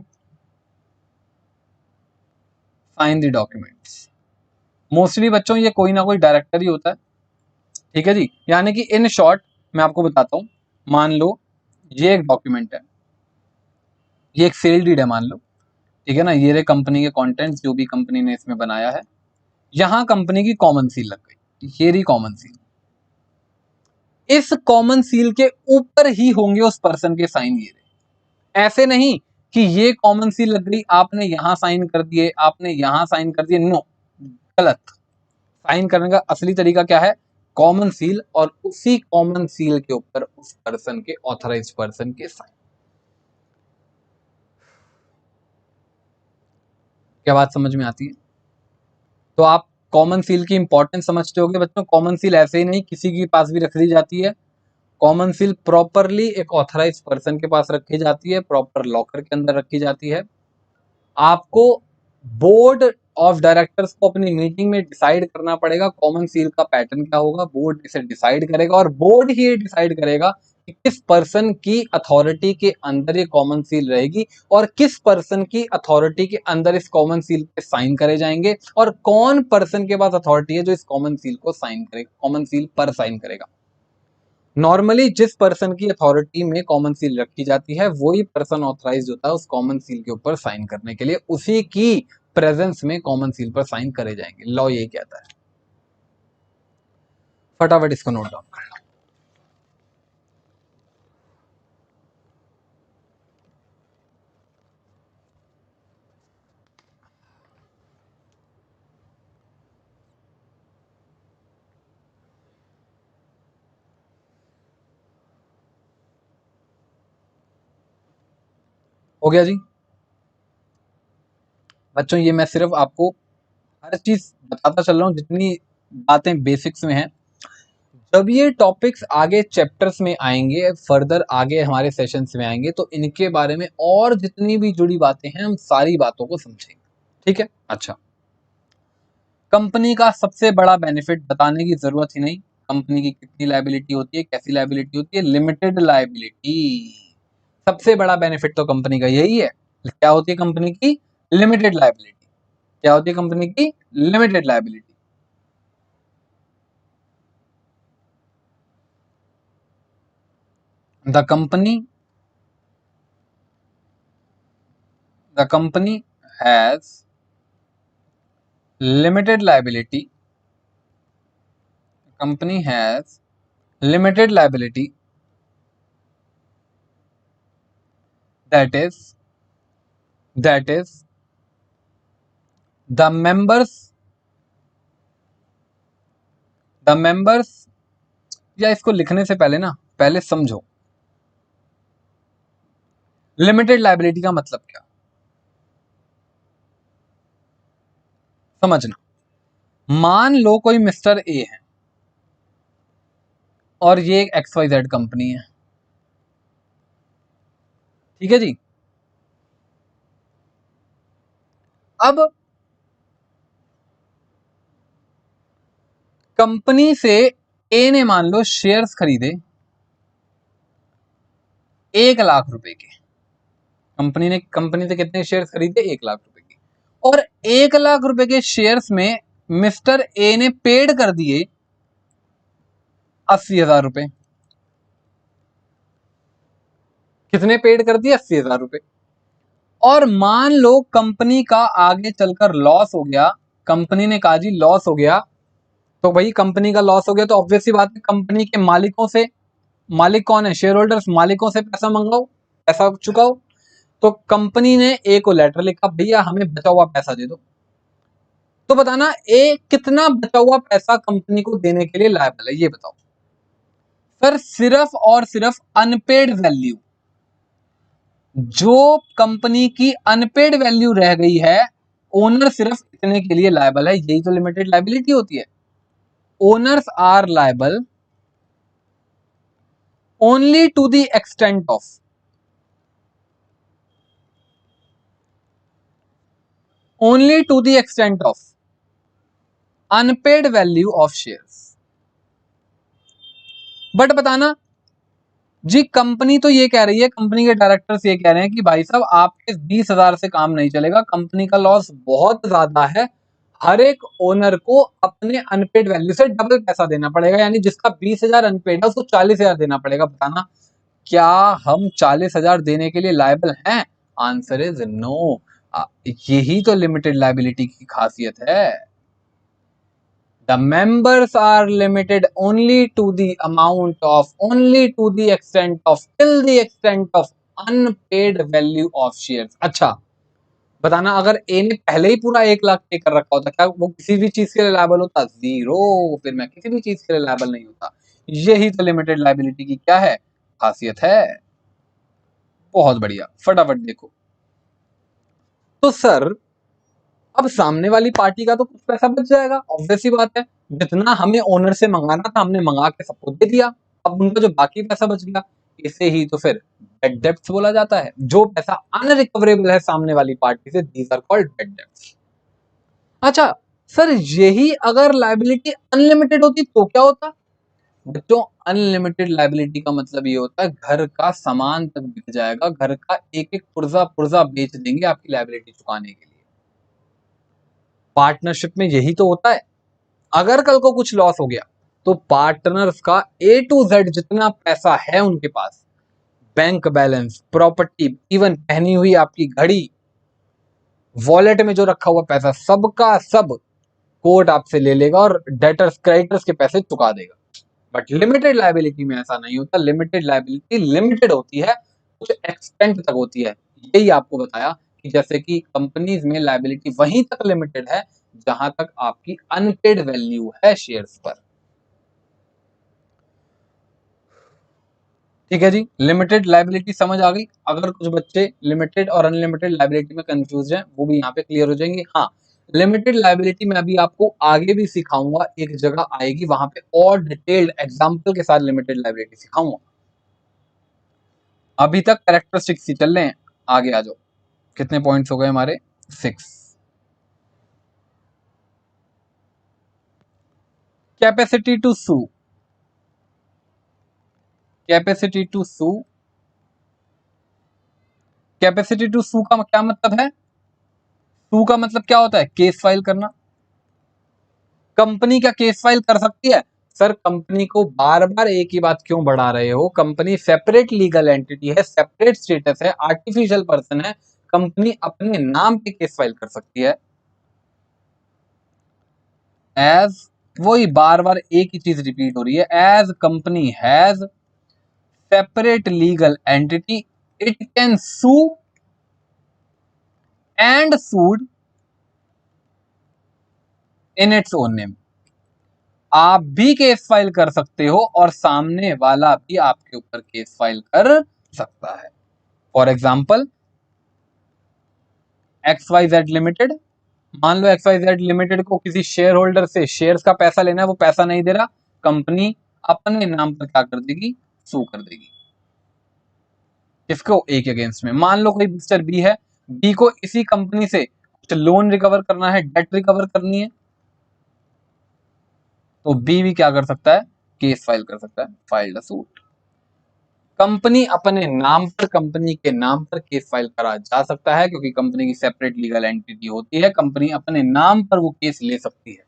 sign the documents. Mostly बच्चों ये कोई ना कोई डायरेक्टर ही होता है, ठीक है जी। यानी कि इन शॉर्ट मैं आपको बताता हूं, मान लो ये एक डॉक्यूमेंट है, ये एक सेल डीड है मान लो, ठीक है ना। ये रहे कंपनी के कंटेंट्स जो भी कंपनी ने इसमें बनाया है। यहां कंपनी की कॉमन सील लग गई, ये रही कॉमन सील। इस कॉमन सील के ऊपर ही होंगे उस पर्सन के साइन, ये रहे। ऐसे नहीं कि ये कॉमन सील लग गई, आपने यहां साइन कर दिए, आपने यहां साइन कर दिए, नो, गलत। साइन करने का असली तरीका क्या है? कॉमन सील, और उसी कॉमन सील के ऊपर उस पर्सन के, ऑथराइज्ड पर्सन के साइन। क्या बात समझ में आती है? तो आप कॉमन सील की इंपॉर्टेंस समझते होगे बच्चों। कॉमन सील ऐसे ही नहीं किसी के पास भी रख दी जाती है। कॉमन सील प्रॉपरली एक ऑथराइज्ड पर्सन के पास रखी जाती है, प्रॉपर लॉकर के अंदर रखी जाती है। आपको बोर्ड ऑफ डायरेक्टर्स को अपनी मीटिंग में डिसाइड करना पड़ेगा कॉमन सील का पैटर्न क्या होगा। बोर्ड इसे डिसाइड करेगा, और बोर्ड ही डिसाइड करेगा कि किस पर्सन की अथॉरिटी के अंदर ये कॉमन सील रहेगी, और किस पर्सन की अथॉरिटी के अंदर इस कॉमन सील पे साइन करे जाएंगे, और कौन पर्सन के पास अथॉरिटी है जो इस कॉमन सील को साइन करेगा, कॉमन सील पर साइन करेगा। नॉर्मली जिस पर्सन की अथॉरिटी में कॉमन सील रखी जाती है, वही पर्सन ऑथराइज होता है उस कॉमन सील के ऊपर साइन करने के लिए। उसी की प्रेजेंस में कॉमन सील पर साइन करे जाएंगे, लॉ यही कहता है। फटाफट इसको नोट डाउन कर लो। हो गया जी बच्चों, ये मैं सिर्फ आपको हर चीज बताता चल रहा हूँ, जितनी बातें बेसिक्स में हैं। जब ये टॉपिक्स आगे चैप्टर्स में आएंगे, फर्दर आगे हमारे सेशंस में आएंगे, तो इनके बारे में और जितनी भी जुड़ी बातें हैं हम सारी बातों को समझेंगे, ठीक है। अच्छा, कंपनी का सबसे बड़ा बेनिफिट बताने की जरूरत ही नहीं। कंपनी की कितनी लायबिलिटी होती है, कैसी लायबिलिटी होती है? Limited liability. सबसे बड़ा बेनिफिट तो कंपनी का यही है। क्या होती है कंपनी की? Limited liability. क्या होती है कंपनी की? Limited liability. The company the company has limited liability, company has limited liability that is the members, या इसको लिखने से पहले ना पहले समझो लिमिटेड लाइबिलिटी का मतलब क्या, समझना। मान लो कोई मिस्टर ए है और ये एक XYZ कंपनी है, ठीक है जी। अब कंपनी से ए ने मान लो शेयर्स खरीदे 1,00,000 रुपए के, कंपनी से कितने शेयर्स खरीदे, 1,00,000 रुपए के, और 1,00,000 रुपए के शेयर्स में मिस्टर ए ने पेड कर दिए 80,000 रुपए। कितने पेड कर दिए, 80,000 रुपए। और मान लो कंपनी का आगे चलकर लॉस हो गया, कंपनी ने कहा जी लॉस हो गया, तो भाई कंपनी का लॉस हो गया तो ऑब्वियस सी बात है कंपनी के मालिकों से, मालिक कौन है, शेयर होल्डर्स, मालिकों से पैसा मंगाओ, पैसा चुकाओ। तो कंपनी ने ए को लेटर लिखा, भैया हमें बचा हुआ पैसा दे दो। तो बताना ए कितना बचा हुआ पैसा कंपनी को देने के लिए लायबल है, ये बताओ सर। सिर्फ और सिर्फ अनपेड वैल्यू, जो कंपनी की अनपेड वैल्यू रह गई है, ओनर सिर्फ इतने के लिए लायबल है, यही तो लिमिटेड लायबिलिटी होती है। Owners are liable only to the extent of unpaid value of shares। But बताना जी, कंपनी तो ये कह रही है, कंपनी के डायरेक्टर्स ये कह रहे हैं कि भाई साहब आपके 20,000 से काम नहीं चलेगा, कंपनी का लॉस बहुत ज्यादा है, हर एक ओनर को अपने अनपेड वैल्यू से डबल पैसा देना पड़ेगा, यानी जिसका 20,000 अनपेड है उसको 40,000 देना पड़ेगा। बताना क्या हम 40,000 देने के लिए लायबल हैं? Answer is no. यही तो लिमिटेड लायबिलिटी की खासियत है। The members are limited only to the till the extent of unpaid value of shares। अच्छा बताना, अगर ए ने पहले ही पूरा 1,00,000 पे कर रखा होता, क्या वो किसी भी चीज के लिए लायबल होता? जीरो। फिर मैं किसी भी चीज के लिए लायबल नहीं होता। यही तो लिमिटेड लायबिलिटी की क्या है, खासियत है। बहुत बढ़िया, फटाफट देखो। तो सर अब सामने वाली पार्टी का तो कुछ पैसा बच जाएगा, ऑब्वियस सी बात है, जितना हमें ओनर से मंगाना था हमने मंगा के सबको दे दिया, अब उनका जो बाकी पैसा बच गया, इसे ही तो फिर बैड डेब्ट्स बोला जाता है। जो पैसा अनरिकवरेबल है सामने वाली पार्टी से, these are called bad debts. अच्छा सर, यही अगर लायबिलिटी अनलिमिटेड होती तो क्या होता? बच्चों अनलिमिटेड लायबिलिटी का मतलब ये होता है घर का सामान तक बिक जाएगा, घर का एक एक पुर्जा पुर्जा बेच देंगे आपकी लायबिलिटी चुकाने के लिए। पार्टनरशिप में यही तो होता है। अगर कल को कुछ लॉस हो गया तो पार्टनर्स का A to Z जितना पैसा है उनके पास, बैंक बैलेंस, प्रॉपर्टी, इवन पहनी हुई आपकी घड़ी, वॉलेट में जो रखा हुआ पैसा, सबका सब कोर्ट आपसे ले लेगा और डेटर्स क्रेडिटर्स के पैसे चुका देगा। बट लिमिटेड लायबिलिटी में ऐसा नहीं होता। लिमिटेड लायबिलिटी लिमिटेड होती है, कुछ एक्सटेंट तक होती है। यही आपको बताया कि जैसे कि कंपनीज में लायबिलिटी वहीं तक लिमिटेड है जहां तक आपकी अनपेड वैल्यू है शेयर्स पर। ठीक है जी, लिमिटेड लायबिलिटी समझ आ गई। अगर कुछ बच्चे लिमिटेड और अनलिमिटेड लायबिलिटी में कंफ्यूज हैं, वो भी यहाँ पे क्लियर हो जाएंगे। हाँ, लिमिटेड लायबिलिटी में अभी आपको आगे भी सिखाऊंगा, एक जगह आएगी वहां पे और डिटेल्ड एग्जांपल के साथ लिमिटेड लायबिलिटी सिखाऊंगा। अभी तक कैरेक्टरिस्टिक्स ही चल रहे हैं, आगे आ जाओ। कितने पॉइंट्स हो गए हमारे? 6। Capacity to sue, capacity to sue, capacity to sue का क्या मतलब है? सू का मतलब क्या होता है? केस फाइल करना। कंपनी क्या केस फाइल कर सकती है? सर कंपनी को बार बार एक ही बात क्यों बढ़ा रहे हो? कंपनी सेपरेट लीगल एंटिटी है, सेपरेट स्टेटस है, आर्टिफिशियल पर्सन है, कंपनी अपने नाम पे केस फाइल कर सकती है। एज, वही बार बार एक ही चीज रिपीट हो रही है, as company has separate legal entity it can sue and sued in its own name. आप भी केस फाइल कर सकते हो और सामने वाला भी आपके ऊपर केस फाइल कर सकता है। फॉर एग्जाम्पल XYZ लिमिटेड, मान लो XYZ लिमिटेड को किसी शेयर होल्डर से शेयर्स का पैसा लेना है, वो पैसा नहीं दे रहा, कंपनी अपने नाम पर क्या कर देगी, सू कर देगी। इसको ए के अगेंस्ट में। मान लो कोई मिस्टर बी है, बी को इसी कंपनी से कुछ लोन रिकवर करना है, डेट रिकवर करनी है, तो बी भी क्या कर सकता है, केस फाइल कर सकता है, फाइल्ड अ सूट। कंपनी अपने नाम पर, कंपनी के नाम पर केस फाइल करा जा सकता है क्योंकि कंपनी की सेपरेट लीगल एंटिटी होती है, कंपनी अपने नाम पर वो केस ले सकती है।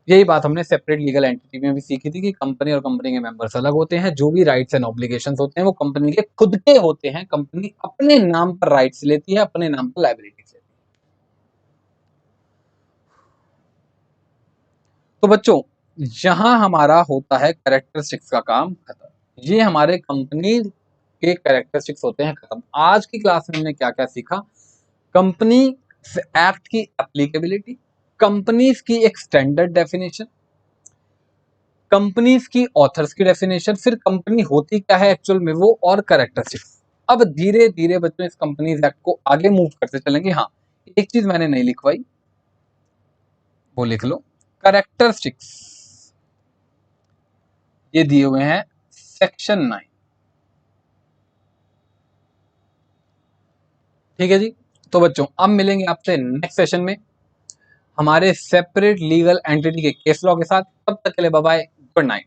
यही बात हमने सेपरेट लीगल एंटिटी में भी सीखी थी कि कंपनी और कंपनी के मेंबर्स अलग होते हैं, जो भी राइट्स एंड ऑब्लिगेशंस होते हैं वो कंपनी के खुद के होते हैं, कंपनी अपने नाम पर राइट्स लेती है, अपने नाम पर लायबिलिटीज लेती है। तो बच्चों यहां हमारा होता है कैरेक्टरिस्टिक्स का काम खत्म। ये हमारे कंपनी के कैरेक्टरिस्टिक्स होते हैं खत्म। आज की क्लास में हमने क्या क्या सीखा, कंपनी एक्ट की एप्लीकेबिलिटी, कंपनीज की एक स्टैंडर्ड डेफिनेशन, कंपनीज की ऑथर्स की डेफिनेशन, फिर कंपनी होती क्या है एक्चुअल में वो, और कैरेक्टरिस्टिक्स। अब धीरे धीरे बच्चों इस कंपनीज एक्ट को आगे मूव करते चलेंगे। हाँ, एक चीज मैंने नहीं लिखवाई, वो लिख लो, कैरेक्टरिस्टिक्स ये दिए हुए हैं सेक्शन 9। ठीक है जी। तो बच्चों अब मिलेंगे आपसे नेक्स्ट सेशन में हमारे सेपरेट लीगल एंटिटी के केस लॉ के साथ। तब तक के लिए बाय बाय, गुड नाइट।